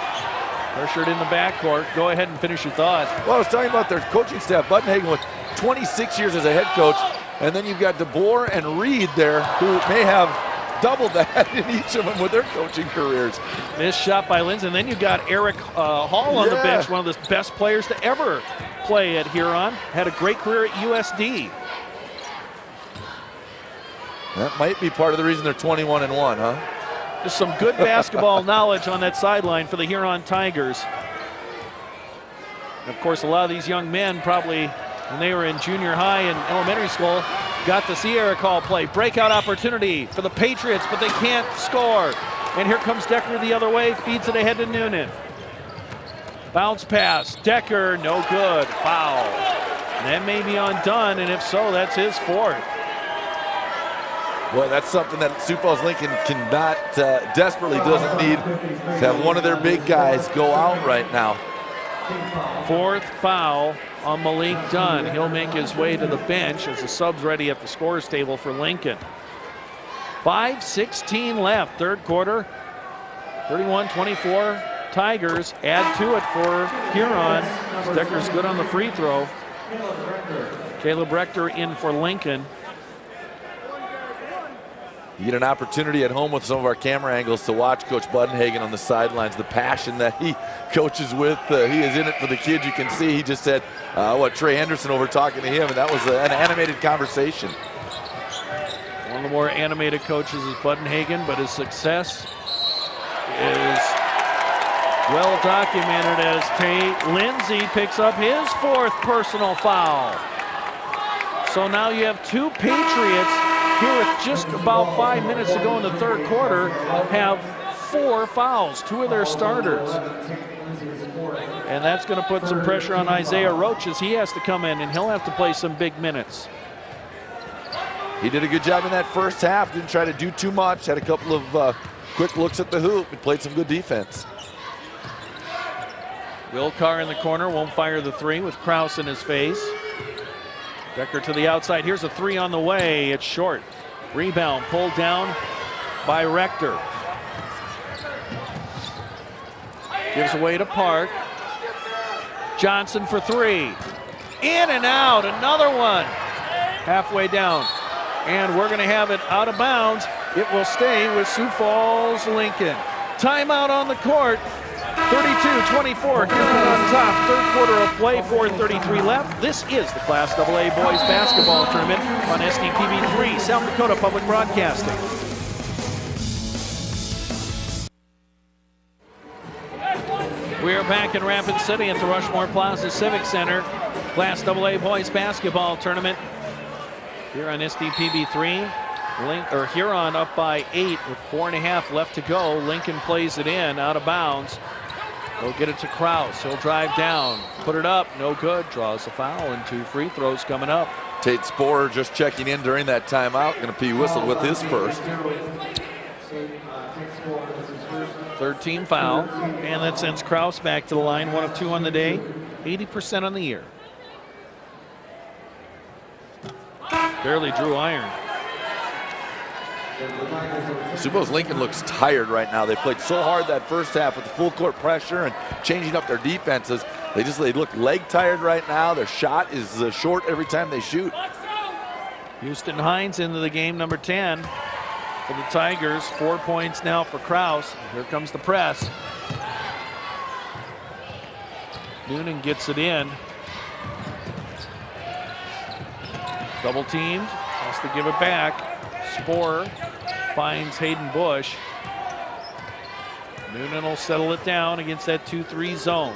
B: Pressured in the backcourt. Go ahead and finish your thought.
C: Well, I was talking about their coaching staff. Budenhagen with 26 years as a head coach. And then you've got DeBoer and Reed there, who may have double that in each of them with their coaching careers.
B: Missed shot by Lindsay. And then you've got Eric Hall on the bench, one of the best players to ever play at Huron. Had a great career at USD.
C: That might be part of the reason they're 21-1, huh?
B: Just some good basketball knowledge on that sideline for the Huron Tigers. And of course, a lot of these young men probably, when they were in junior high and elementary school, got to see Eric Hall play. Breakout opportunity for the Patriots, but they can't score. And here comes Decker the other way, feeds it ahead to Noonan. Bounce pass, Decker, no good, foul. And that may be on Dunn, and if so, that's his fourth.
C: Boy, that's something that Sioux Falls Lincoln cannot, desperately doesn't need to have one of their big guys go out right now.
B: Fourth foul on Malik Dunn. He'll make his way to the bench as the sub's ready at the scorer's table for Lincoln. 5:16 left, third quarter. 31-24 Tigers. Add to it for Huron. Decker's good on the free throw. Kaleb Rector in for Lincoln.
C: You get an opportunity at home with some of our camera angles to watch Coach Budenhagen on the sidelines, the passion that he coaches with. He is in it for the kids. You can see he just had, Trey Henderson over talking to him, and that was an animated conversation.
B: One of the more animated coaches is Budenhagen, but his success is well documented as Tate Lindsay picks up his fourth personal foul. So now you have two Patriots here with just about 5 minutes to go in the third quarter, have 4 fouls, 2 of their starters. And that's going to put some pressure on Isaiah Roach as he has to come in, and he'll have to play some big minutes.
C: He did a good job in that first half, didn't try to do too much, had a couple of quick looks at the hoop, and played some good defense.
B: Will Carr in the corner, won't fire the three with Krause in his face. Decker to the outside. Here's a three on the way. It's short. Rebound pulled down by Rector. Gives away to Park. Johnson for three. In and out. Another one. Halfway down. And we're going to have it out of bounds. It will stay with Sioux Falls Lincoln. Timeout on the court. 32-24, Huron on top, third quarter of play, 4:33 left. This is the Class AA Boys Basketball Tournament on SDPB3, South Dakota Public Broadcasting. We're back in Rapid City at the Rushmore Plaza Civic Center. Class AA Boys Basketball Tournament here on SDPB3. Huron up by 8 with 4.5 left to go. Lincoln plays it in, out of bounds. They'll get it to Krause. He'll drive down, put it up, no good. Draws a foul, and 2 free throws coming up.
C: Tate Sporer just checking in during that timeout. Going to be whistled with his first.
B: Third team foul, and that sends Krause back to the line. 1 of 2 on the day, 80% on the year. Barely drew iron.
C: Sioux Falls Lincoln looks tired right now. They played so hard that first half with the full court pressure and changing up their defenses. They look leg tired right now. Their shot is short every time they shoot.
B: Houston Hines into the game, number 10 for the Tigers. 4 points now for Krause. Here comes the press. Noonan gets it in. Double teamed, has to give it back. Sporer finds Hayden Bush. Noonan will settle it down against that 2-3 zone.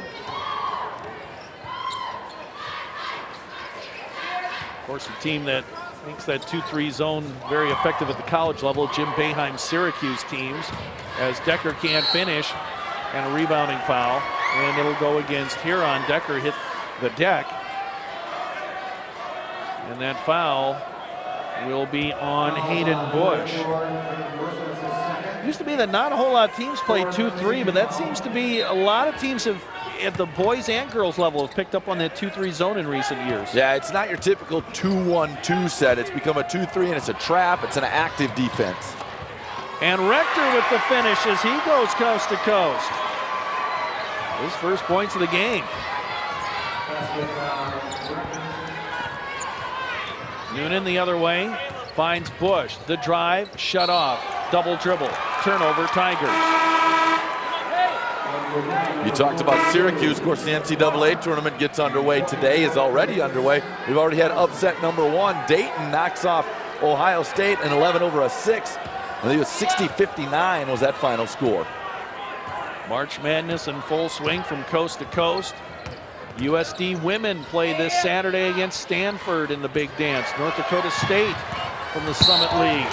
B: Of course, a team that makes that 2-3 zone very effective at the college level, Jim Boeheim's Syracuse teams, as Decker can't finish, and a rebounding foul, and it'll go against Huron. Decker hit the deck, and that foul will be on Hayden Bush. Used to be that not a whole lot of teams play 2-3, but that seems to be a lot of teams have at the boys and girls level have picked up on that 2-3 zone in recent years.
C: Yeah, it's not your typical 2-1-2 set. It's become a 2-3, and it's a trap. It's an active defense.
B: And Rector with the finish as he goes coast to coast. His first points of the game. Noonan the other way, finds Bush. The drive, shut off, double dribble, turnover, Tigers.
C: You talked about Syracuse. Of course, the NCAA tournament gets underway today, is already underway. We've already had upset number 1. Dayton knocks off Ohio State an 11-6. I think it was 60-59 was that final score.
B: March Madness in full swing from coast to coast. USD women play this Saturday against Stanford in the big dance. North Dakota State from the Summit League.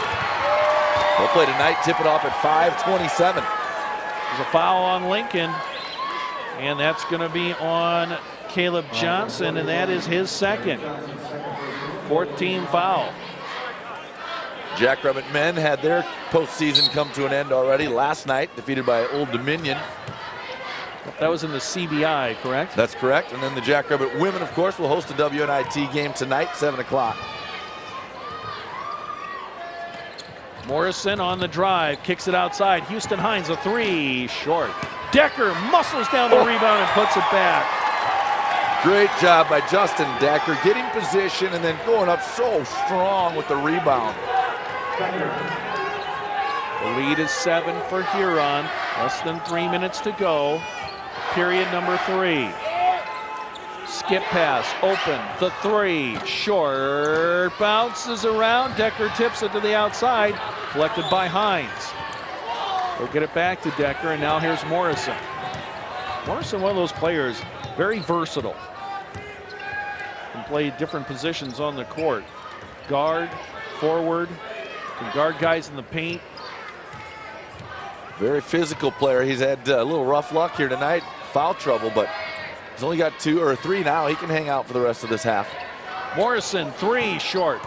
C: They'll play tonight, tip it off at 5:27.
B: There's a foul on Lincoln, and that's going to be on Kaleb Johnson, and that is his second. 14 foul.
C: Jackrabbit men had their postseason come to an end already last night, defeated by Old Dominion.
B: That was in the CBI, correct?
C: That's correct. And then the Jackrabbit women, of course, will host a WNIT game tonight, 7 o'clock.
B: Morrison on the drive, kicks it outside. Houston Hines, a 3, short. Decker muscles down the rebound and puts it back.
C: Great job by Justin Decker, getting position and then going up so strong with the rebound.
B: The lead is 7 for Huron. Less than 3 minutes to go. Period number 3. Skip pass, open, the 3, short, bounces around. Decker tips it to the outside, collected by Hines. They'll get it back to Decker, and now here's Morrison. Morrison, one of those players, very versatile. Can play different positions on the court. Guard, forward, can guard guys in the paint.
C: Very physical player. He's had a little rough luck here tonight, foul trouble, but he's only got 2 or 3 now. He can hang out for the rest of this half.
B: Morrison, 3, short.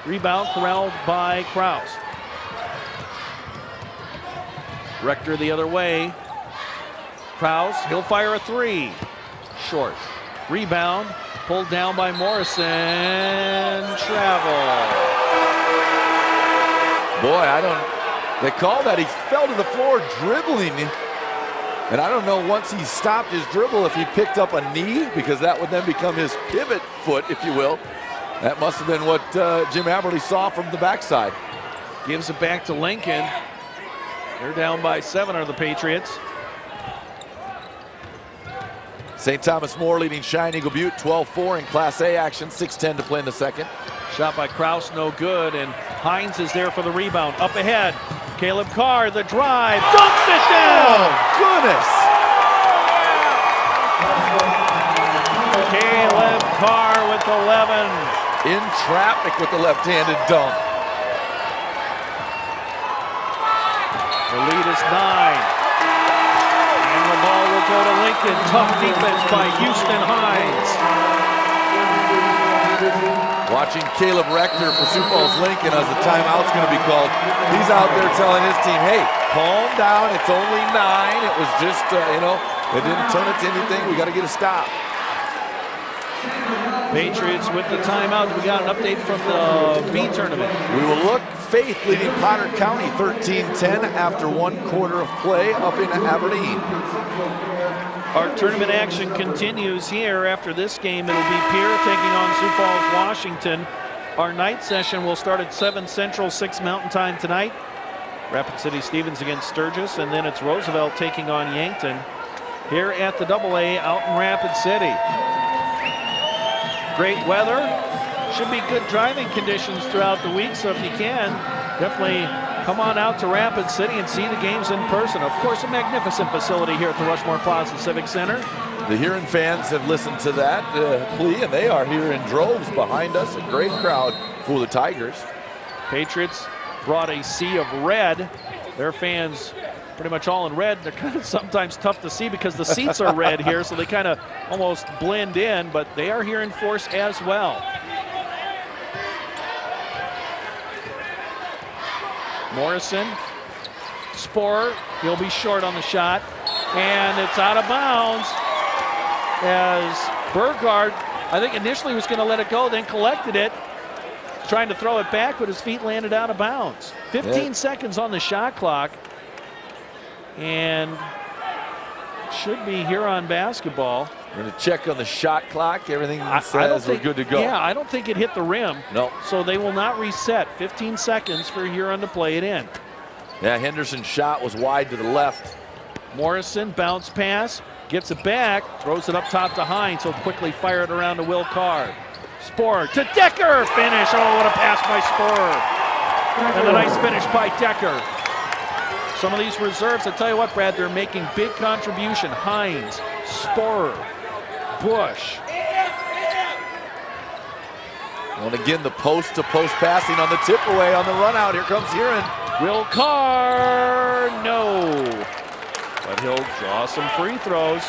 B: Rebound corralled by Krause. Rector the other way. Krause, he'll fire a 3, short. Rebound, pulled down by Morrison. Travel.
C: Boy, they call that he fell to the floor dribbling. And I don't know, once he stopped his dribble, if he picked up a knee, because that would then become his pivot foot, if you will. That must have been what Jim Aberle saw from the backside.
B: Gives it back to Lincoln. They're down by 7, are the Patriots.
C: St. Thomas More leading Cheyenne Eagle Butte 12-4 in Class A action, 6:10 to play in the second.
B: Shot by Krause, no good, and Hines is there for the rebound. Up ahead, Kaleb Carr, the drive, dunks it down!
C: Oh, goodness!
B: Kaleb Carr with 11.
C: In traffic with the left-handed dunk.
B: The lead is 9. And the ball will go to Lincoln. Tough defense by Houston Hines.
C: Watching Caleb Rector for Sioux Falls Lincoln as the timeout's going to be called. He's out there telling his team, hey, calm down. It's only 9. It was just, it didn't turn it to anything. We got to get a stop.
B: Patriots with the timeout. We got an update from the B tournament.
C: We will look. Faith leading Potter County 13-10 after 1 quarter of play up in Aberdeen.
B: Our tournament action continues here. After this game, it'll be Pierre taking on Sioux Falls, Washington. Our night session will start at 7 Central, 6 Mountain Time tonight. Rapid City Stevens against Sturgis, and then it's Roosevelt taking on Yankton here at the AA out in Rapid City. Great weather. Should be good driving conditions throughout the week, so if you can, definitely come on out to Rapid City and see the games in person. Of course, a magnificent facility here at the Rushmore Plaza Civic Center.
C: The Huron fans have listened to that plea, and they are here in droves behind us. A great crowd for the Tigers.
B: Patriots brought a sea of red. Their fans pretty much all in red. They're kind of sometimes tough to see because the seats are red here, so they kind of almost blend in, but they are here in force as well. Morrison, Sporer, he'll be short on the shot, and it's out of bounds. as Burgard, I think initially was going to let it go, then collected it, trying to throw it back, but his feet landed out of bounds. 15 seconds on the shot clock, and should be Huron basketball.
C: We're going to check on the shot clock. Everything says we're good to go.
B: Yeah, I don't think it hit the rim.
C: No.
B: So they will not reset. 15 seconds for Huron to play it in.
C: Yeah, Henderson's shot was wide to the left.
B: Morrison, bounce pass, gets it back, throws it up top to Hines. He'll quickly fire it around to Will Carr. Sporer to Decker, finish. Oh, what a pass by Sporer. And a nice finish by Decker. Some of these reserves, I tell you what, Brad, they're making big contribution. Hines, Sporer, Bush.
C: And again, the post-to-post passing on the tip away on the run out. Here comes Huron.
B: Will Carr, no. But he'll draw some free throws.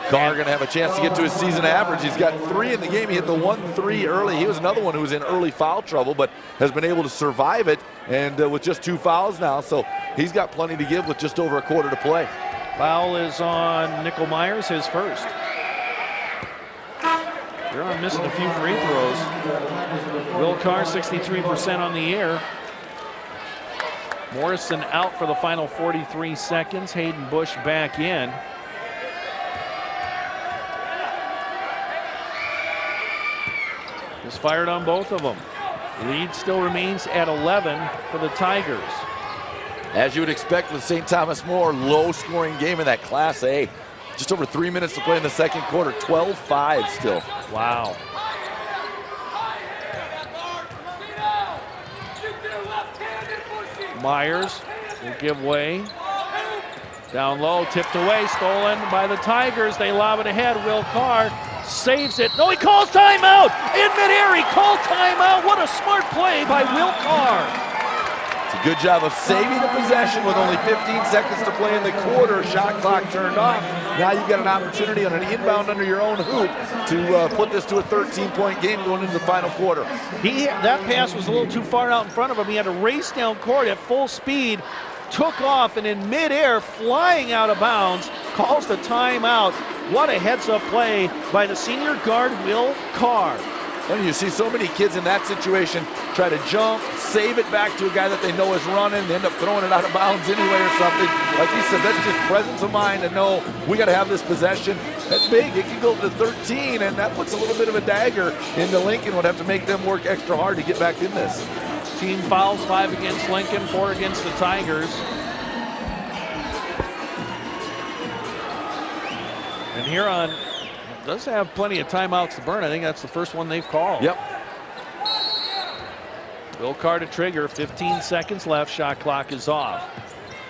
C: Carr going to have a chance to get to his season average. He's got 3 in the game. He hit the 1-3 early. He was another one who was in early foul trouble, but has been able to survive it, and with just 2 fouls now. So he's got plenty to give with just over a quarter to play.
B: Foul is on Nickel Myers, his first. Huron missing a few free throws. Will Carr, 63% on the year. Morrison out for the final 43 seconds. Hayden Bush back in. Just fired on both of them. Lead still remains at 11 for the Tigers.
C: As you would expect with St. Thomas More, low-scoring game in that Class A. Just over 3 minutes to play in the second quarter. 12-5 still.
B: Wow. Myers will give way. Down low, tipped away, stolen by the Tigers. They lob it ahead. Will Carr saves it. No, he calls timeout. In midair, he called timeout. What a smart play by Will Carr.
C: It's a good job of saving the possession with only 15 seconds to play in the quarter. Shot clock turned off. Now you've got an opportunity on an inbound under your own hoop to put this to a 13-point game going into the final quarter.
B: That pass was a little too far out in front of him. He had to race down court at full speed, took off, and in midair, flying out of bounds, calls the timeout. What a heads-up play by the senior guard, Will Carr.
C: When you see so many kids in that situation try to jump, save it back to a guy that they know is running, they end up throwing it out of bounds anyway or something. Like you said, that's just presence of mind to know we got to have this possession. That's big. It can go to 13, and that puts a little bit of a dagger into Lincoln. Would have to make them work extra hard to get back in this.
B: Team fouls, 5 against Lincoln, 4 against the Tigers. And Huron does have plenty of timeouts to burn. I think that's the first one they've called.
C: Yep.
B: Will Carr to trigger, 15 seconds left, shot clock is off.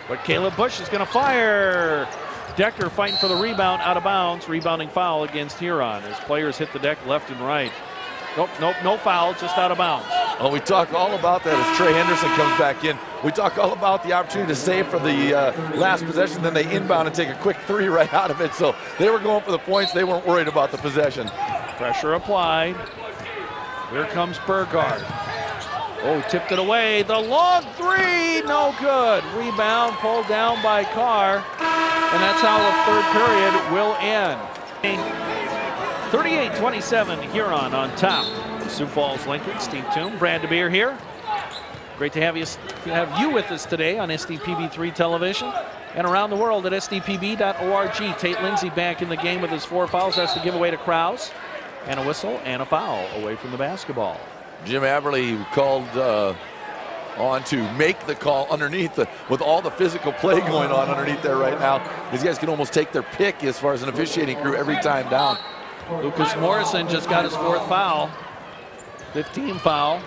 B: But Kaleb Bush is going to fire. Decker fighting for the rebound, out of bounds. Rebounding foul against Huron as players hit the deck left and right. Nope, no foul, just out of bounds.
C: Oh, we talk all about that as Trey Henderson comes back in. We talk all about the opportunity to save for the last possession, then they inbound and take a quick 3 right out of it. So they were going for the points. They weren't worried about the possession.
B: Pressure applied. Here comes Burgard. Oh, tipped it away. The long 3, no good. Rebound pulled down by Carr. And that's how the third period will end. 38-27, Huron on top. Sioux Falls Lincoln, Steve Toom, Brad DeBeer here. Great to have you with us today on SDPB3 television and around the world at sdpb.org. Tate Lindsay back in the game with his 4 fouls. That's to give away to Krause. And a whistle and a foul away from the basketball.
C: Jim Averly called on to make the call underneath with all the physical play going on underneath there right now. These guys can almost take their pick as far as an officiating crew every time down.
B: Lucas Morrison just got his 4th foul. 15 foul.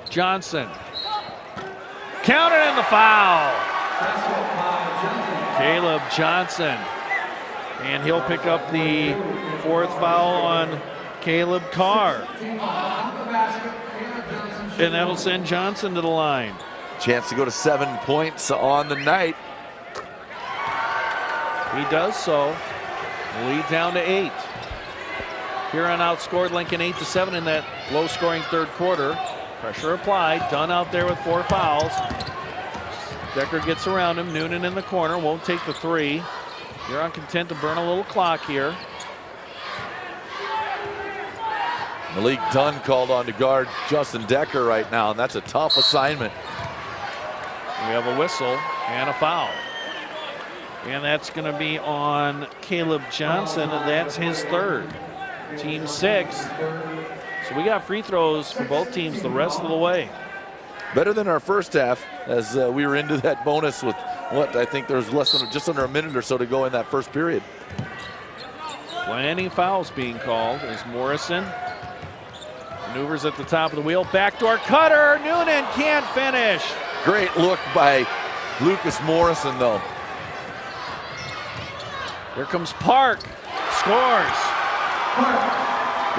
B: Johnson. Counted in the foul. Kaleb Johnson. And he'll pick up the 4th foul on Kaleb Carr. And that'll send Johnson to the line.
C: Chance to go to 7 points on the night.
B: He does so. Lead down to 8. Huron outscored Lincoln 8-7 in that low-scoring third quarter. Pressure applied. Dunn out there with 4 fouls. Decker gets around him. Noonan in the corner, won't take the three. Huron content to burn a little clock here.
C: Malik Dunn called on to guard Justin Decker right now, and that's a tough assignment.
B: We have a whistle and a foul. And that's going to be on Kaleb Johnson, and that's his third. Team 6. So we got free throws for both teams the rest of the way.
C: Better than our first half, as we were into that bonus with what I think there's just under a minute or so to go in that first period.
B: Plenty of fouls being called as Morrison maneuvers at the top of the wheel. Backdoor cutter. Noonan can't finish.
C: Great look by Lucas Morrison, though.
B: Here comes Park. Scores.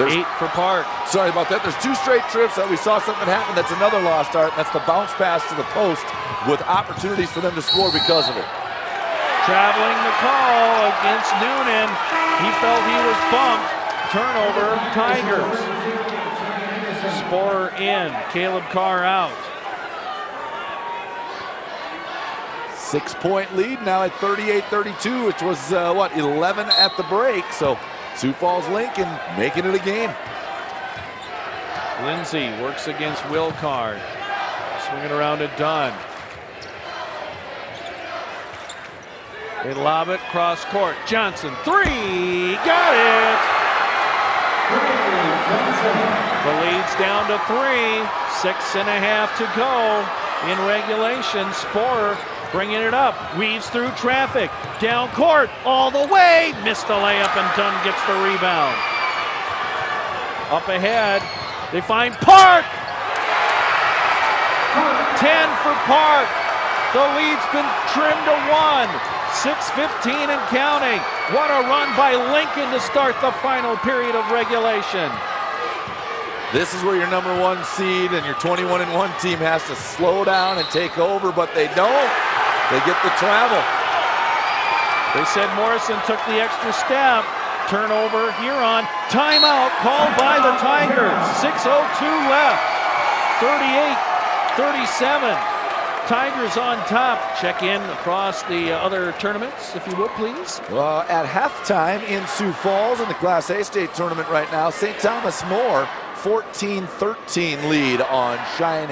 B: 8 for Park.
C: Sorry about that. There's 2 straight trips that we saw something happen. That's another lost art. That's the bounce pass to the post with opportunities for them to score because of it.
B: Traveling the call against Noonan. He felt he was bumped. Turnover, Tigers. Sporer in. Caleb Carr out.
C: 6-point lead now at 38-32, which was 11 at the break. So Sioux Falls Lincoln making it a game.
B: Lindsay works against Wilcard. Swinging around to Dunn. They lob it cross court. Johnson, 3, got it! The lead's down to 3, 6.5 to go in regulation. Sporer bringing it up, weaves through traffic, down court, all the way, missed the layup, and Dunn gets the rebound. Up ahead, they find Park! 10 for Park. The lead's been trimmed to 1. 6:15 and counting. What a run by Lincoln to start the final period of regulation.
C: This is where your number 1 seed and your 21-1 team has to slow down and take over, but they don't. They get the travel.
B: They said Morrison took the extra step. Turnover, Huron. Timeout called by the Tigers. 6:02 left. 38-37. Tigers on top. Check in across the other tournaments, if you would, please.
C: Well, at halftime in Sioux Falls in the Class A state tournament right now, St. Thomas More 14-13 lead on Cheyenne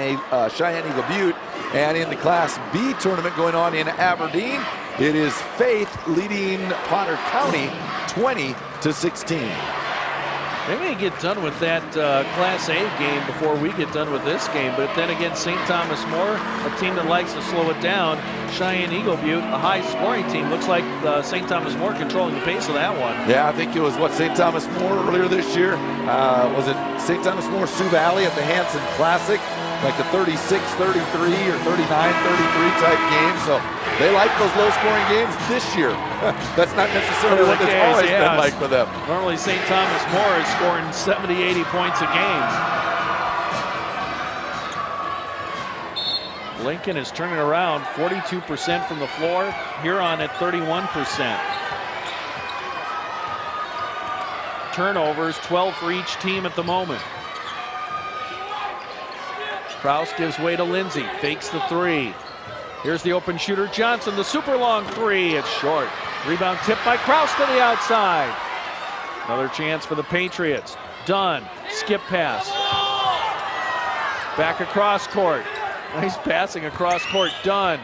C: Eagle Butte. And in the Class B tournament going on in Aberdeen, it is Faith leading Potter County 20-16.
B: They may get done with that Class A game before we get done with this game, but then again, St. Thomas More, a team that likes to slow it down. Cheyenne Eagle Butte, a high-scoring team. Looks like St. Thomas More controlling the pace of that one.
C: Yeah, I think it was St. Thomas More earlier this year. Was it St. Thomas More Sioux Valley at the Hanson Classic? Like the 36-33 or 39-33 type game. So they like those low-scoring games this year. That's not necessarily what it's always been like for them.
B: Normally St. Thomas More is scoring 70, 80 points a game. Lincoln is turning around, 42% from the floor. Huron at 31%. Turnovers, 12 for each team at the moment. Kraus gives way to Lindsay, fakes the 3. Here's the open shooter, Johnson, the super long 3. It's short. Rebound tipped by Kraus to the outside. Another chance for the Patriots. Dunn, skip pass. Back across court. Nice passing across court. Dunn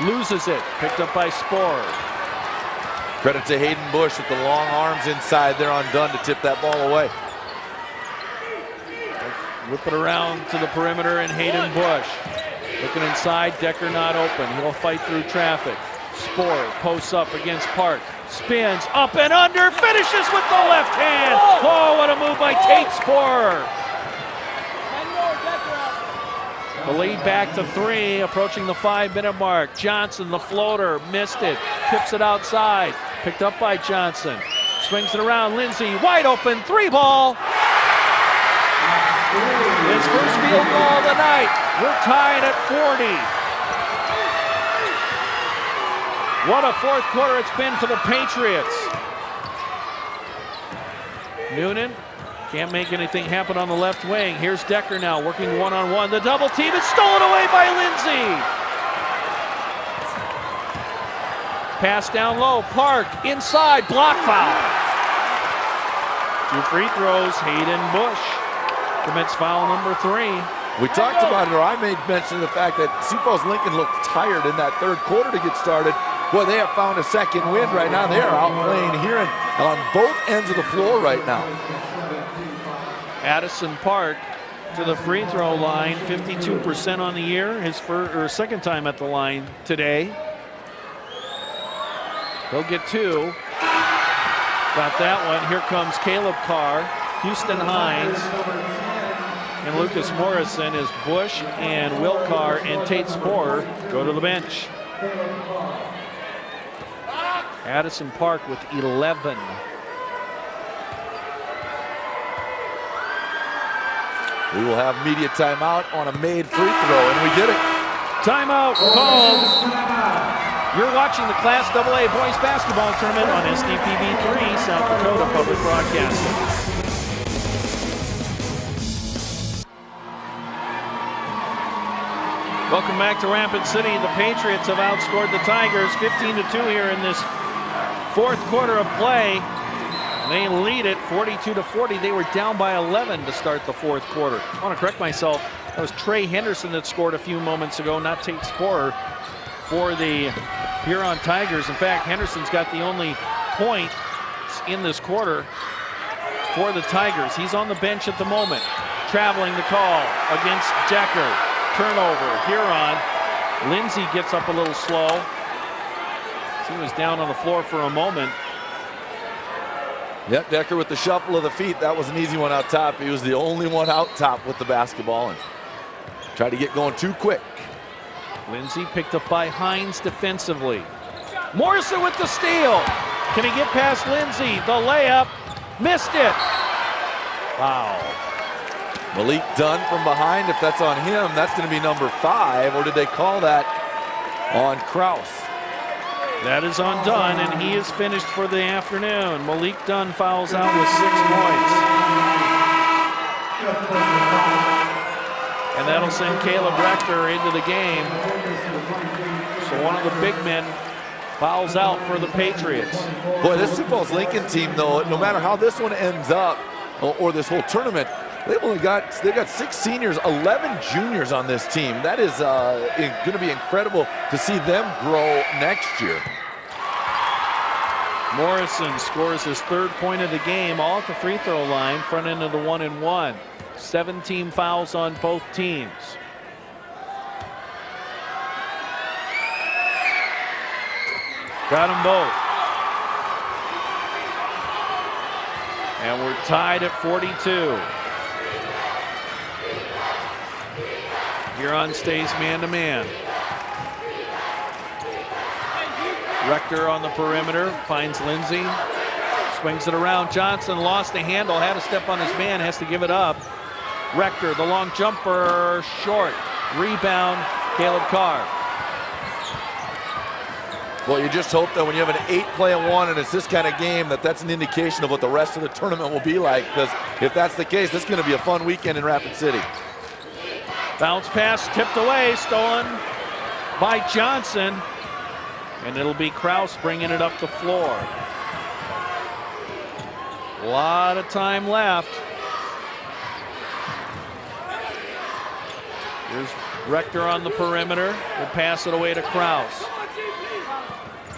B: loses it. Picked up by Sporer.
C: Credit to Hayden Bush with the long arms inside there on Dunn to tip that ball away.
B: Whip it around to the perimeter and Hayden Bush. Looking inside, Decker not open. He'll fight through traffic. Sporer posts up against Park. Spins up and under, finishes with the left hand. Oh, what a move by Tate Sporer. The lead back to 3, approaching the 5-minute mark. Johnson, the floater, missed it. Tips it outside. Picked up by Johnson. Swings it around, Lindsay, wide open, 3-ball. His first field goal of the night. We're tied at 40. What a fourth quarter it's been for the Patriots. Noonan can't make anything happen on the left wing. Here's Decker now working one-on-one. The double team is stolen away by Lindsay. Pass down low. Park inside. Block foul. 2 free throws. Hayden Bush commits foul number 3.
C: We talked about it, or I made mention of the fact that Sioux Falls Lincoln looked tired in that third quarter to get started. Boy, they have found a second wind right now. They are outplaying here on both ends of the floor right now.
B: Addison Park to the free throw line, 52% on the year. His second time at the line today. He'll get 2. Got that one. Here comes Kaleb Carr, Houston Hines, and Lucas Morrison as Bush and Will Carr and Tate Sporer go to the bench. Addison Park with 11.
C: We will have media timeout on a made free throw, and we get it.
B: Timeout called. You're watching the Class AA Boys Basketball Tournament on SDPB3, South Dakota Public Broadcasting. Welcome back to Rapid City. The Patriots have outscored the Tigers 15-2 here in this fourth quarter of play. They lead it 42-40. They were down by 11 to start the fourth quarter. I want to correct myself. That was Trey Henderson that scored a few moments ago, not Tate Sporer for the Huron Tigers. In fact, Henderson's got the only point in this quarter for the Tigers. He's on the bench at the moment. Traveling the call against Decker. Turnover, Huron. Lindsay gets up a little slow. He was down on the floor for a moment.
C: Yep, Decker with the shuffle of the feet. That was an easy one out top. He was the only one out top with the basketball and tried to get going too quick.
B: Lindsay picked up by Hines defensively. Morrison with the steal. Can he get past Lindsay? The layup. Missed it. Wow.
C: Malik Dunn from behind. If that's on him, that's going to be number 5. Or did they call that on Kraus?
B: That is on Dunn, and he is finished for the afternoon. Malik Dunn fouls out with 6 points. And that'll send Kaleb Rector into the game. So one of the big men fouls out for the Patriots.
C: Boy, this Sioux Falls Lincoln team, though, no matter how this one ends up, or this whole tournament, they've got 6 seniors, 11 juniors on this team. That is going to be incredible to see them grow next year.
B: Morrison scores his 3rd point of the game, all at the free throw line, front end of the 1-and-1. 17 fouls on both teams. Got them both. And we're tied at 42. Huron stays man-to-man. Rector on the perimeter, finds Lindsay. Swings it around. Johnson lost the handle, had to step on his man, has to give it up. Rector, the long jumper, short. Rebound, Kaleb Carr.
C: Well, you just hope that when you have an 8-play-1 and it's this kind of game, that's an indication of what the rest of the tournament will be like, because if that's the case, this is going to be a fun weekend in Rapid City.
B: Bounce pass tipped away, stolen by Johnson. And it'll be Kraus bringing it up the floor. A lot of time left. Here's Rector on the perimeter. We'll pass it away to Kraus.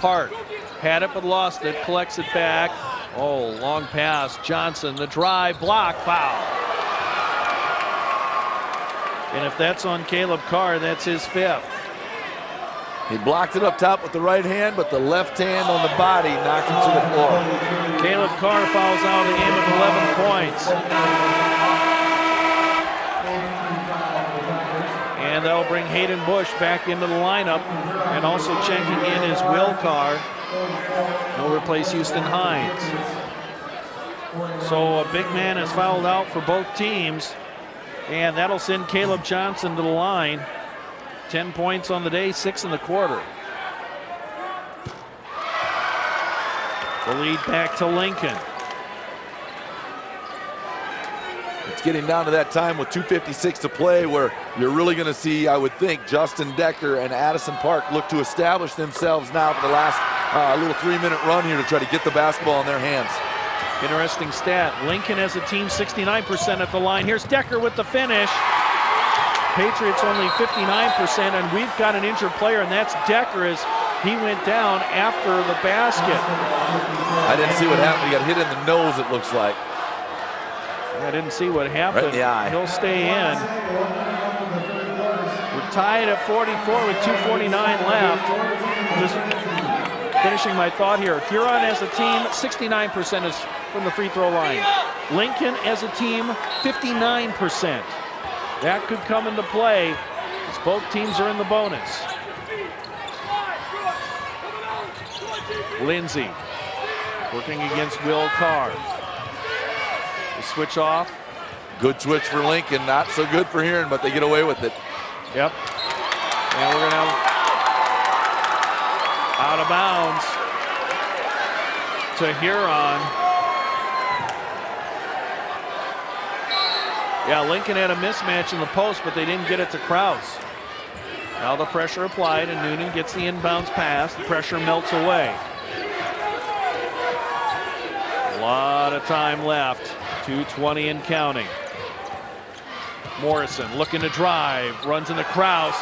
B: Park had it but lost it. Collects it back. Oh, long pass. Johnson, the drive, block, foul. And if that's on Kaleb Carr, that's his 5th.
C: He blocked it up top with the right hand, but the left hand on the body knocked him to the floor.
B: Kaleb Carr fouls out of the game with 11 points. And that'll bring Hayden Bush back into the lineup. And also checking in is Will Carr. He'll replace Houston Hines. So a big man has fouled out for both teams. And that'll send Caleb Johnson to the line. 10 points on the day, 6 in the quarter. The lead back to Lincoln.
C: It's getting down to that time with 2:56 to play where you're really going to see, I would think, Justin Decker and Addison Park look to establish themselves now for the last a little 3-minute run here to try to get the basketball in their hands.
B: Interesting stat. Lincoln as a team 69% at the line. Here's Decker with the finish. Patriots only 59%, and we've got an injured player, and that's Decker as he went down after the basket.
C: I didn't see what happened. He got hit in the nose, it looks like.
B: I didn't see what happened.
C: Right in the eye.
B: He'll stay in. We're tied at 44 with 2:49 left. Just finishing my thought here. Huron as a team, 69% is from the free throw line. Lincoln as a team, 59%. That could come into play as both teams are in the bonus. Lindsay working against Will Carr. The switch off.
C: Good switch for Lincoln. Not so good for Huron, but they get away with it.
B: Yep. And we're going to have out of bounds to Huron. Yeah, Lincoln had a mismatch in the post, but they didn't get it to Krause. Now the pressure applied, and Noonan gets the inbounds pass. The pressure melts away. A lot of time left. 2:20 and counting. Morrison looking to drive, runs into Krause.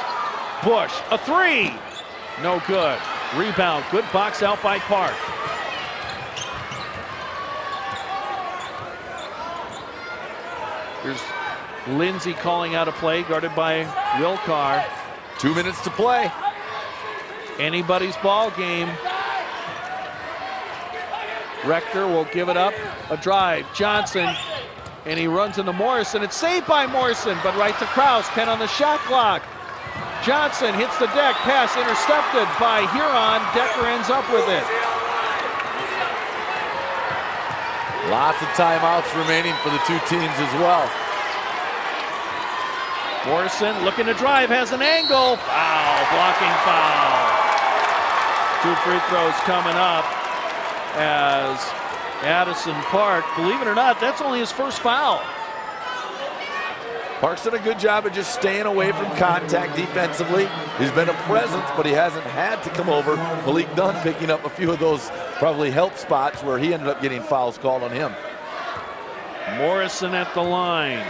B: Bush, a three. No good. Rebound, good box out by Park. Here's Lindsay calling out a play, guarded by Will Carr.
C: 2 minutes to play.
B: Anybody's ball game. Rector will give it up. A drive. Johnson. And he runs into Morrison. It's saved by Morrison, but right to Krause. 10 on the shot clock. Johnson hits the deck. Pass intercepted by Huron. Decker ends up with it.
C: Lots of timeouts remaining for the two teams as well.
B: Morrison looking to drive. Has an angle. Foul. Blocking foul. 2 free throws coming up as Addison Park, believe it or not, that's only his first foul.
C: Park's done a good job of just staying away from contact defensively. He's been a presence, but he hasn't had to come over. Malik Dunn picking up a few of those probably help spots where he ended up getting fouls called on him.
B: Morrison at the line.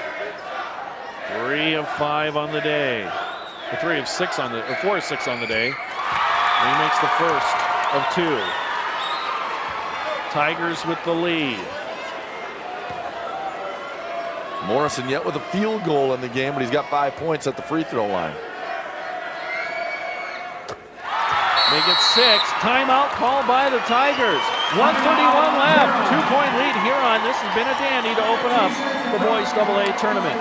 B: 3 of 5 on the day. 4 of 6 on the day. And he makes the first of 2. Tigers with the lead.
C: Morrison yet with a field goal in the game, but he's got 5 points at the free throw line.
B: Make it 6. Timeout called by the Tigers. 1:31 left. 2-point lead Huron. This has been a dandy to open up the boys AA tournament.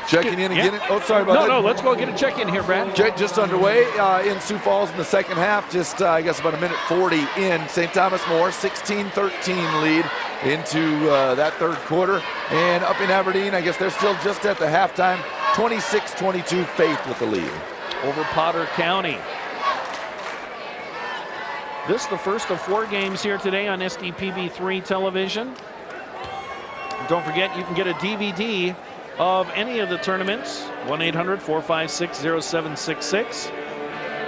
C: Checking in again. Oh, sorry about that.
B: No, let's go get a check-in here, Brad.
C: Just underway in Sioux Falls in the second half. Just, I guess, about 1:40 in. St. Thomas More, 16-13 lead into that third quarter. And up in Aberdeen, I guess they're still just at the halftime. 26-22, Faith with the lead.
B: Over Potter County. This is the first of 4 games here today on SDPB3 television. Don't forget, you can get a DVD of any of the tournaments, 1-800-456-0766,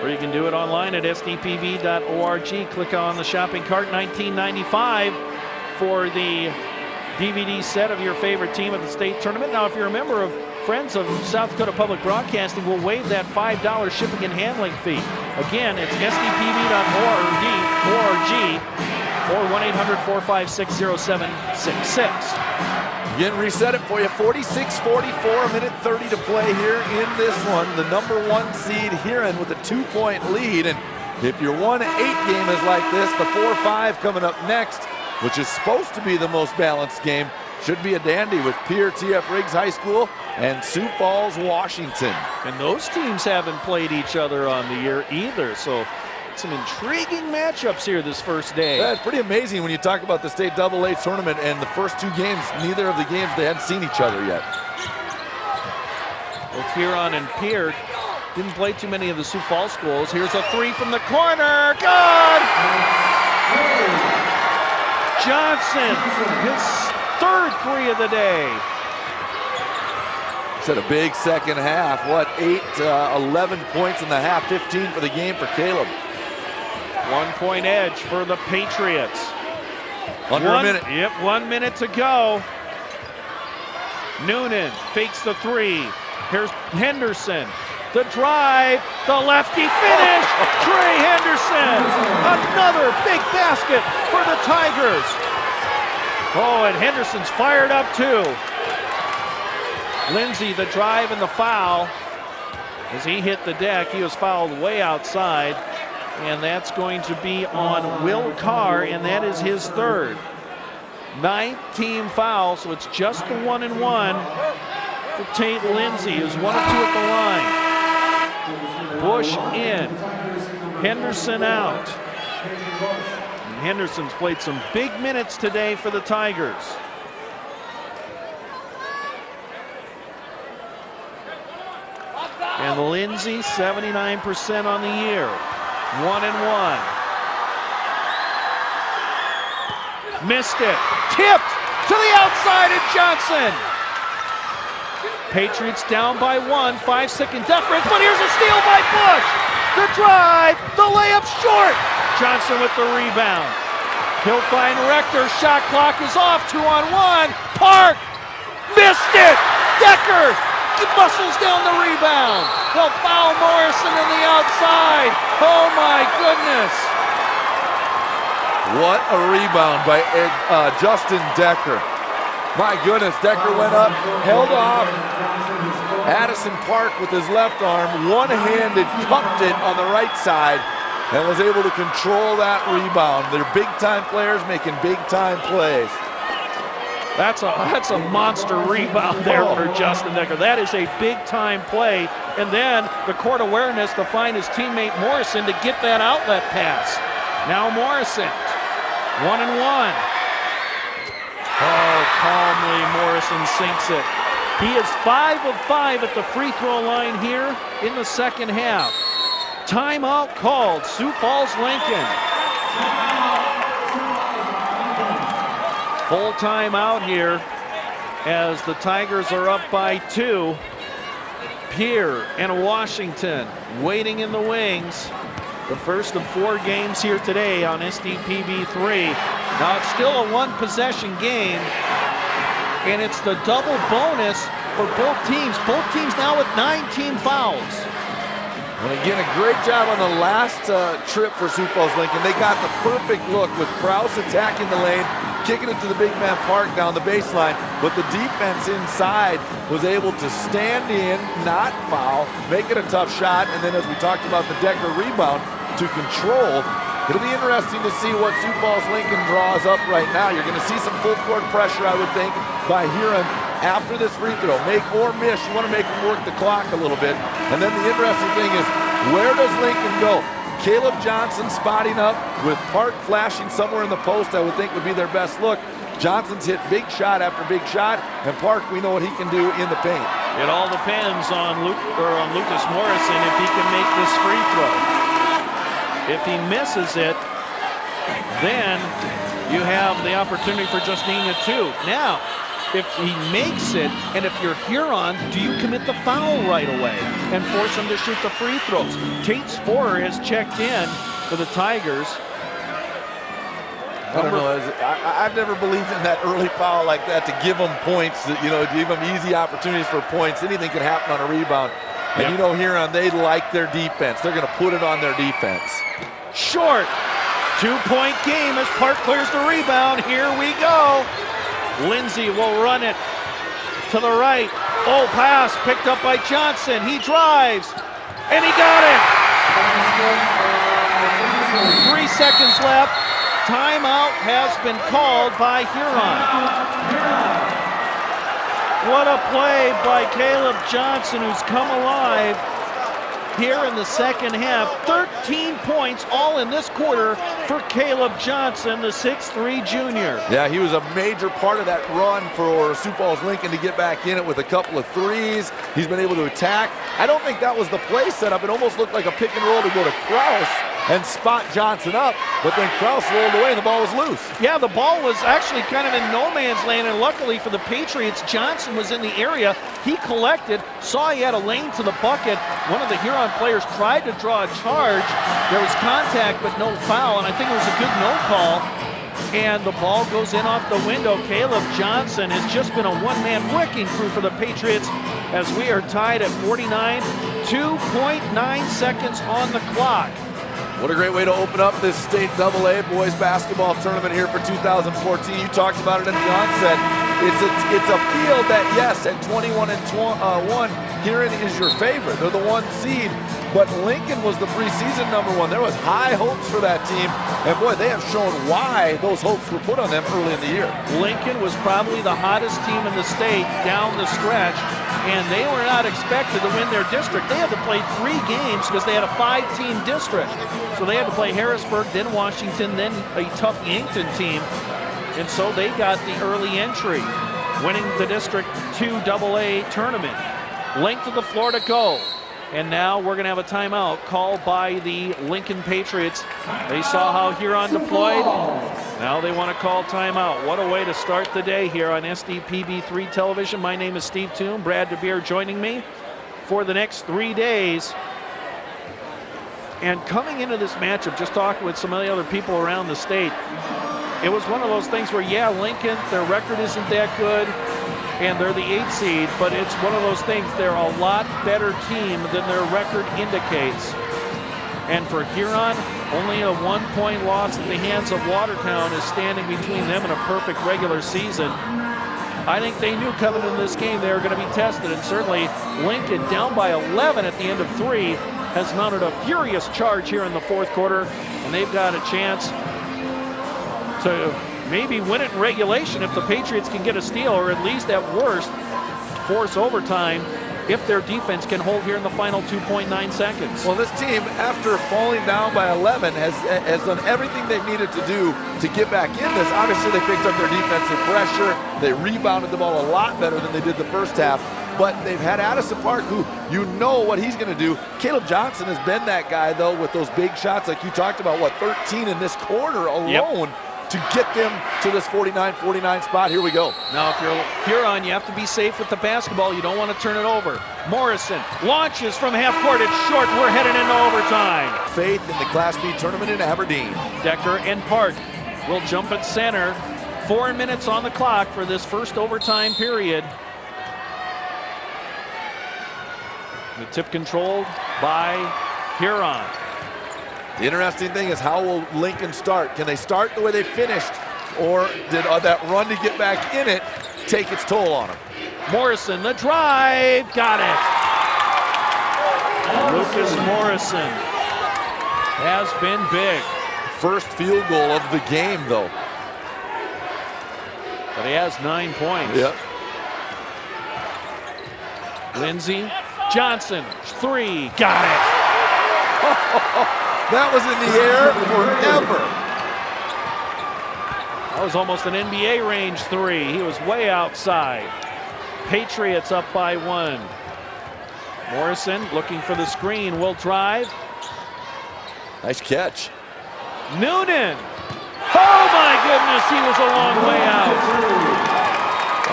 B: or you can do it online at sdpb.org. Click on the shopping cart. $19.95 for the DVD set of your favorite team at the state tournament. Now, if you're a member of Friends of South Dakota Public Broadcasting, we'll waive that $5 shipping and handling fee. Again, it's sdpb.org or 1-800-456-0766.
C: Again, reset it for you. 46-44, 1:30 to play here in this one. The #1 seed Huron with a 2-point lead. And if your 1-8 game is like this, the 4-5 coming up next, which is supposed to be the most balanced game, should be a dandy with Pierre T.F. Riggs High School and Sioux Falls, Washington.
B: And those teams haven't played each other on the year either. So some intriguing matchups here this first day.
C: That's pretty amazing when you talk about the state AA tournament and the first 2 games, neither of the games they hadn't seen each other yet.
B: Both Huron and Pierre didn't play too many of the Sioux Falls schools. Here's a 3 from the corner. Good! Johnson, his 3rd 3 of the day.
C: It's had a big second half. 11 points in the half, 15 for the game for Kaleb.
B: 1-point edge for the Patriots.
C: Under a minute.
B: Yep, 1 minute to go. Noonan fakes the three. Here's Henderson. The drive, the lefty finish. Trey Henderson, another big basket for the Tigers. Oh, and Henderson's fired up too. Lindsay, the drive and the foul. As he hit the deck, he was fouled way outside. And that's going to be on Will Carr, and that is his third. 9-team foul, so it's just the 1-and-1 for Tate Lindsay, who's 1 of 2 at the line. Bush in. Henderson out. And Henderson's played some big minutes today for the Tigers. And Lindsay, 79% on the year. 1-and-1. Missed it. Tipped to the outside, and Johnson. Patriots down by 1. 5-second difference, but here's a steal by Bush. The drive, the layup short. Johnson with the rebound. He'll find Rector. Shot clock is off. 2-on-1. Park missed it. Decker. He muscles down the rebound. They'll foul Morrison on the outside. Oh my goodness.
C: What a rebound by Justin Decker. My goodness, Decker went up, held off Addison Park with his left arm, one-handed cupped it on the right side, and was able to control that rebound. They're big-time players making big-time plays.
B: That's a monster rebound there for Justin Decker. That is a big-time play. And then the court awareness to find his teammate Morrison to get that outlet pass. Now Morrison, 1-and-1. Oh, calmly Morrison sinks it. He is 5 of 5 at the free throw line here in the second half. Timeout called, Sioux Falls Lincoln. Full timeout here as the Tigers are up by 2. Pierre and Washington waiting in the wings. The first of 4 games here today on SDPB3. Now it's still a 1-possession game, and it's the double bonus for both teams. Both teams now with 9-team fouls.
C: And again, a great job on the last trip for Sioux Falls Lincoln. They got the perfect look with Krause attacking the lane, kicking it to the big man Park down the baseline, but the defense inside was able to stand in, not foul, make it a tough shot, and then as we talked about the Decker rebound to control. It'll be interesting to see what Sioux Falls Lincoln draws up right now. You're going to see some full court pressure, I would think, by Huron after this free throw. Make or miss, you want to make them work the clock a little bit. And then the interesting thing is, where does Lincoln go? Kaleb Johnson spotting up with Park flashing somewhere in the post, I would think would be their best look. Johnson's hit big shot after big shot, and Park, we know what he can do in the paint.
B: It all depends on Lucas Morrison if he can make this free throw. If he misses it, then you have the opportunity for Justine too. Now, if he makes it, and if you're Huron, do you commit the foul right away and force him to shoot the free throws? Tate Sporer has checked in for the Tigers.
C: I don't know. I've never believed in that early foul like that to give them points, you know, to give them easy opportunities for points. Anything can happen on a rebound. And you know, Huron, they like their defense. They're going to put it on their defense.
B: Short. 2-point game as Park clears the rebound. Here we go. Lindsay will run it to the right. Oh, pass picked up by Johnson. He drives, and he got it. 3 seconds left. Timeout has been called by Huron. What a play by Kaleb Johnson, who's come alive here in the second half. 13 points all in this quarter for Kaleb Johnson, the 6'3" junior.
C: Yeah, he was a major part of that run for Sioux Falls Lincoln to get back in it with a couple of threes. He's been able to attack. I don't think that was the play setup. It almost looked like a pick and roll to go to Krause. and spot Johnson up, but then Kraus rolled away and the ball was loose.
B: Yeah, the ball was actually kind of in no man's land, and luckily for the Patriots, Johnson was in the area. He collected, saw he had a lane to the bucket. One of the Huron players tried to draw a charge. There was contact, but no foul, and I think it was a good no call. And the ball goes in off the window. Kaleb Johnson has just been a one-man wrecking crew for the Patriots as we are tied at 49, 2.9 seconds on the clock.
C: What a great way to open up this state AA boys basketball tournament here for 2014. You talked about it at the onset. It's a field that, yes, at 21-1, Huron is your favorite. They're the 1 seed, but Lincoln was the preseason #1. There was high hopes for that team, and boy, they have shown why those hopes were put on them early in the year.
B: Lincoln was probably the hottest team in the state down the stretch, and they were not expected to win their district. They had to play 3 games because they had a 5-team district. So they had to play Harrisburg, then Washington, then a tough Yankton team. And so they got the early entry, winning the District 2 AA tournament. Length of the floor to go. And now we're going to have a timeout called by the Lincoln Patriots. They saw how Huron deployed. Now they want to call timeout. What a way to start the day here on SDPB3 television. My name is Steve Toome. Brad DeBeer joining me for the next 3 days. And coming into this matchup, just talking with some of the other people around the state, it was one of those things where, yeah, Lincoln, their record isn't that good, and they're the 8th seed, but it's one of those things, they're a lot better team than their record indicates. And for Huron, only a 1-point loss at the hands of Watertown is standing between them and a perfect regular season. I think they knew coming into this game they were going to be tested, and certainly Lincoln, down by 11 at the end of 3, has mounted a furious charge here in the 4th quarter, and they've got a chance to maybe win it in regulation if the Patriots can get a steal, or at least at worst force overtime if their defense can hold here in the final 2.9 seconds.
C: Well, this team, after falling down by 11, has done everything they needed to do to get back in this. Obviously, they picked up their defensive pressure. They rebounded the ball a lot better than they did the first half. But they've had Addison Park, who you know what he's going to do. Kaleb Johnson has been that guy, though, with those big shots like you talked about, what, 13 in this quarter alone. Yep. To get them to this 49-49 spot. Here we go.
B: Now, if you're Huron, you have to be safe with the basketball. You don't want to turn it over. Morrison launches from half court. It's short. We're headed into overtime.
C: Faith in the Class B tournament in Aberdeen.
B: Decker and Park will jump at center. 4 minutes on the clock for this first overtime period. The tip controlled by Huron.
C: The interesting thing is, how will Lincoln start? Can they start the way they finished, or did that run to get back in it take its toll on them?
B: Morrison, the drive, got it. Lucas Morrison has been big.
C: First field goal of the game, though.
B: But he has 9 points.
C: Yep.
B: Lindsey, Johnson, 3, got it.
C: That was in the air forever.
B: That was almost an NBA range 3. He was way outside. Patriots up by 1. Morrison looking for the screen, will drive.
C: Nice catch.
B: Noonan. Oh my goodness, he was a long way out.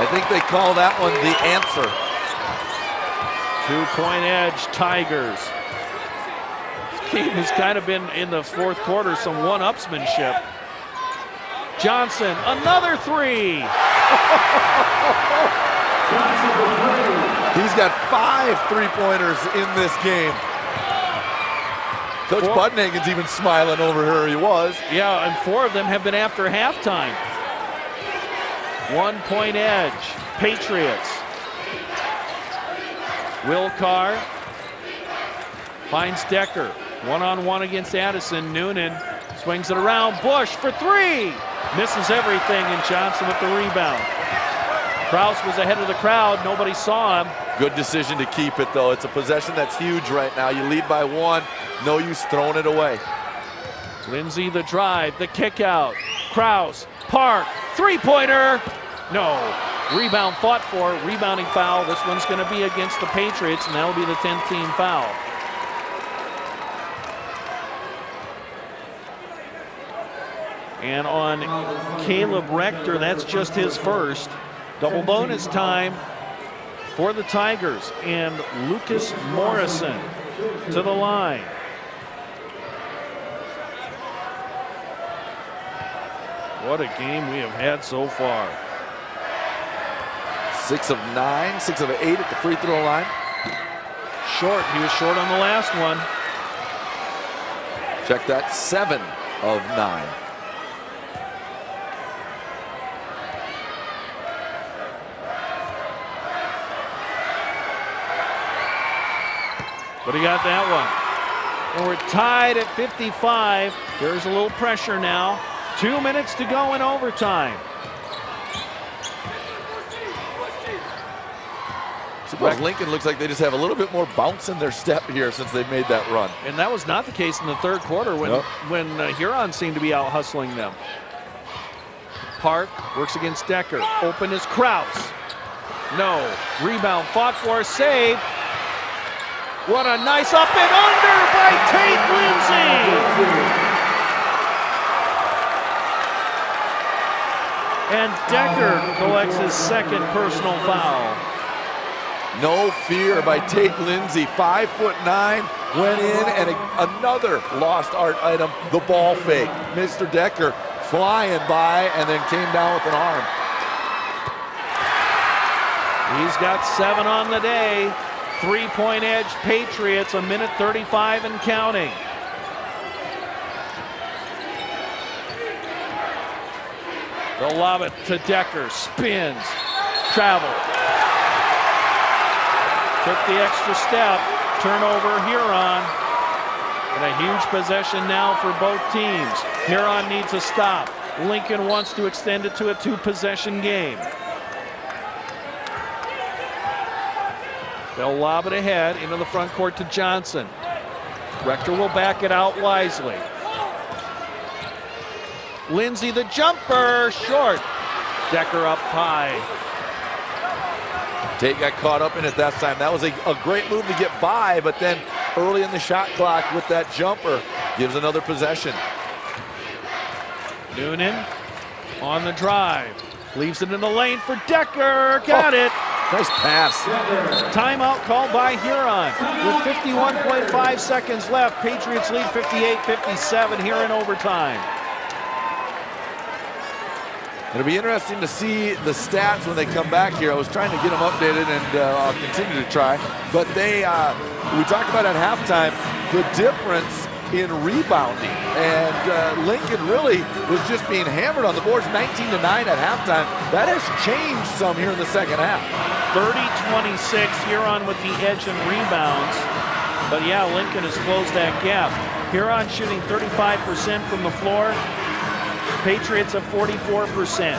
C: I think they call that one the answer.
B: 2-point edge, Tigers. Team has kind of been in the 4th quarter some one-upsmanship. Johnson, another 3.
C: He's got 5 3-pointers in this game. Coach Buddenhagen's even smiling over her. He was.
B: Yeah, and 4 of them have been after halftime. 1-point edge, Patriots. Will Carr finds Decker. One-on-one against Addison. Noonan swings it around. Bush for 3. Misses everything, and Johnson with the rebound. Kraus was ahead of the crowd. Nobody saw him.
C: Good decision to keep it, though. It's a possession that's huge right now. You lead by 1. No use throwing it away.
B: Lindsey, the drive, the kick out. Kraus, Park, 3-pointer. No. Rebound fought for. Rebounding foul. This one's going to be against the Patriots, and that'll be the 10th team foul. And on Kaleb Rector, that's just his first. Double bonus time for the Tigers. And Lucas Morrison to the line. What a game we have had so far.
C: 6 of 9, 6 of 8 at the free throw line.
B: Short, he was short on the last one.
C: Check that, 7 of 9.
B: But he got that one. And we're tied at 55. There's a little pressure now. 2 minutes to go in overtime.
C: Suppose Lincoln looks like they just have a little bit more bounce in their step here since they've made that run.
B: And that was not the case in the third quarter when Huron seemed to be out hustling them. Park works against Decker. Open is Kraus. No. Rebound fought for, save. What a nice up and under by Tate Lindsay. And Decker collects his second personal foul.
C: No fear by Tate Lindsay. 5'9", went in, and another lost art item, the ball fake. Mr. Decker flying by and then came down with an arm.
B: He's got 7 on the day. 3-point edge Patriots, 1:35 and counting. They'll lob it to Decker, spins, travel. Took the extra step, turnover Huron. And a huge possession now for both teams. Huron needs a stop. Lincoln wants to extend it to a 2-possession game. They'll lob it ahead into the front court to Johnson. Rector will back it out wisely. Lindsay the jumper, short. Decker up high.
C: Tate got caught up in it that time. That was a great move to get by, but then early in the shot clock with that jumper gives another possession.
B: Noonan on the drive. Leaves it in the lane for Decker. Got it.
C: Nice pass.
B: Timeout called by Huron. With 51.5 seconds left, Patriots lead 58-57 here in overtime.
C: It'll be interesting to see the stats when they come back here. I was trying to get them updated, and I'll continue to try. But we talked about at halftime the difference in rebounding, and Lincoln really was just being hammered on the boards, 19-9 at halftime. That has changed some here in the second half.
B: 30-26, Huron with the edge in rebounds. But yeah, Lincoln has closed that gap. Huron shooting 35% from the floor. Patriots at 44%.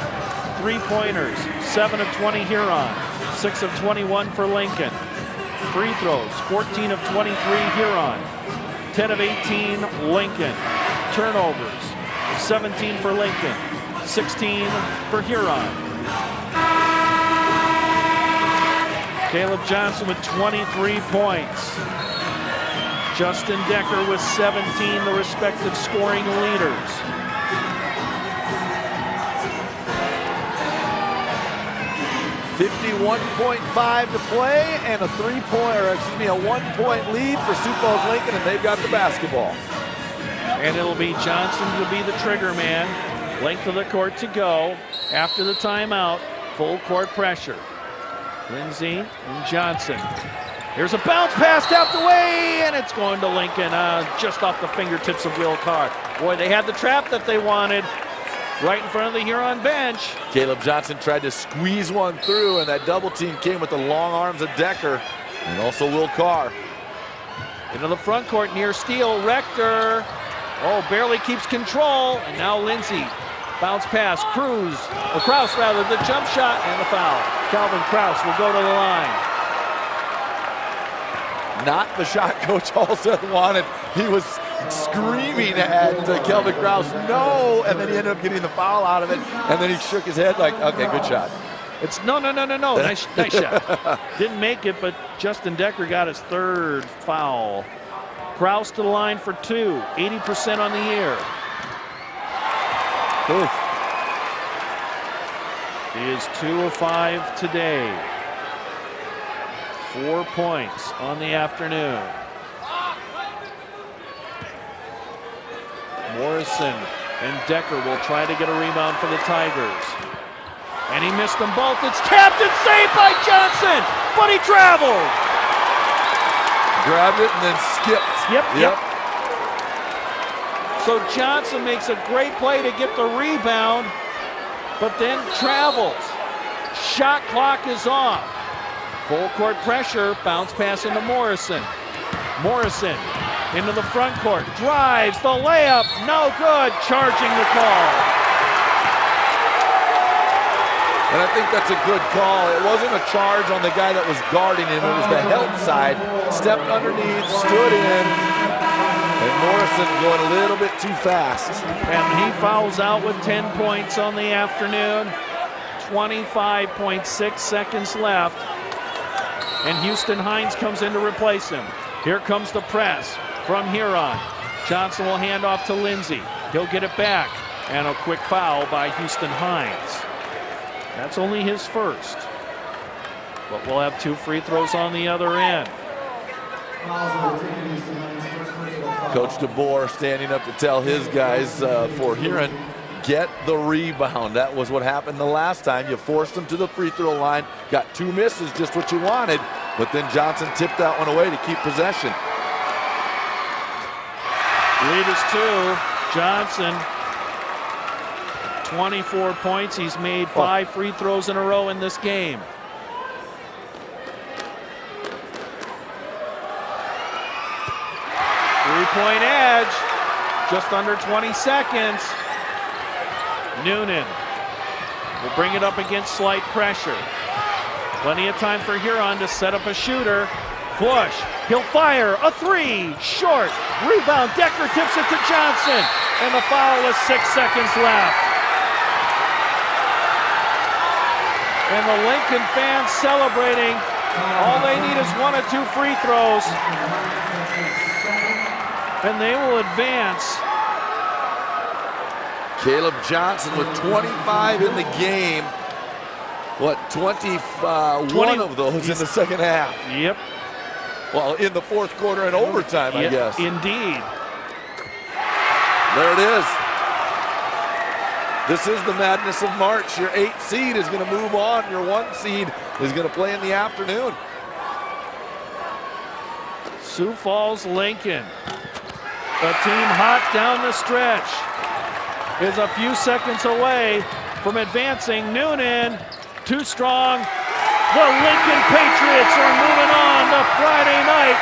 B: 3-pointers, 7 of 20 Huron, 6 of 21 for Lincoln. Free throws, 14 of 23 Huron, 10 of 18 Lincoln. Turnovers, 17 for Lincoln, 16 for Huron. Kaleb Johnson with 23 points. Justin Decker with 17, the respective scoring leaders.
C: .5 to play, and a 1-point lead for Sioux Falls Lincoln, and they've got the basketball.
B: And it'll be Johnson to be the trigger man. Length of the court to go after the timeout. Full court pressure. Lindsay and Johnson. Here's a bounce pass tapped away, and it's going to Lincoln just off the fingertips of Will Carr. Boy, they had the trap that they wanted right in front of the Huron bench.
C: Kaleb Johnson tried to squeeze one through, and that double team came with the long arms of Decker and also Will Carr.
B: Into the front court near steal. Rector, barely keeps control, and now Lindsay. Bounce pass, Kraus rather, the jump shot and the foul. Calvin Kraus will go to the line.
C: Not the shot Coach Halstead wanted. He was screaming at Calvin Kraus, no, and then he ended up getting the foul out of it, and then he shook his head like, okay, good shot.
B: It's no. Nice shot. Didn't make it, but Justin Decker got his third foul. Kraus to the line for 2, 80% on the year.
C: Oof.
B: He is 2 of 5 today. 4 points on the afternoon. Morrison and Decker will try to get a rebound for the Tigers. And he missed them both. It's tapped and saved by Johnson, but he traveled.
C: Grabbed it and then skipped.
B: Yep. So Johnson makes a great play to get the rebound, but then travels. Shot clock is off. Full court pressure, bounce pass into Morrison. Morrison into the front court, drives, the layup, no good, charging the call.
C: And I think that's a good call. It wasn't a charge on the guy that was guarding him. It was the help side. Stepped underneath, stood in, and Morrison going a little bit too fast.
B: And he fouls out with 10 points on the afternoon. 25.6 seconds left. And Houston Hines comes in to replace him. Here comes the press from Huron. Johnson will hand off to Lindsay. He'll get it back. And a quick foul by Houston Hines. That's only his first. But we'll have 2 free throws on the other end.
C: Coach DeBoer standing up to tell his guys for Huron, get the rebound. That was what happened the last time. You forced them to the free throw line, got 2 misses, just what you wanted, but then Johnson tipped that one away to keep possession.
B: Lead is 2. Johnson, 24 points. He's made 5 free throws in a row in this game. Three-point edge, just under 20 seconds. Noonan will bring it up against slight pressure. Plenty of time for Huron to set up a shooter. Push, he'll fire, a 3, short. Rebound, Decker tips it to Johnson. And the foul with 6 seconds left. And the Lincoln fans celebrating. All they need is 1 or 2 free throws. And they will advance.
C: Kaleb Johnson with 25 in the game. What, 21 of those in the second half?
B: Yep.
C: Well, in the fourth quarter and overtime, I guess.
B: Indeed.
C: There it is. This is the madness of March. Your 8 seed is going to move on. Your 1 seed is going to play in the afternoon.
B: Sioux Falls Lincoln, the team hot down the stretch, is a few seconds away from advancing. Noonan, too strong. The Lincoln Patriots are moving on to Friday night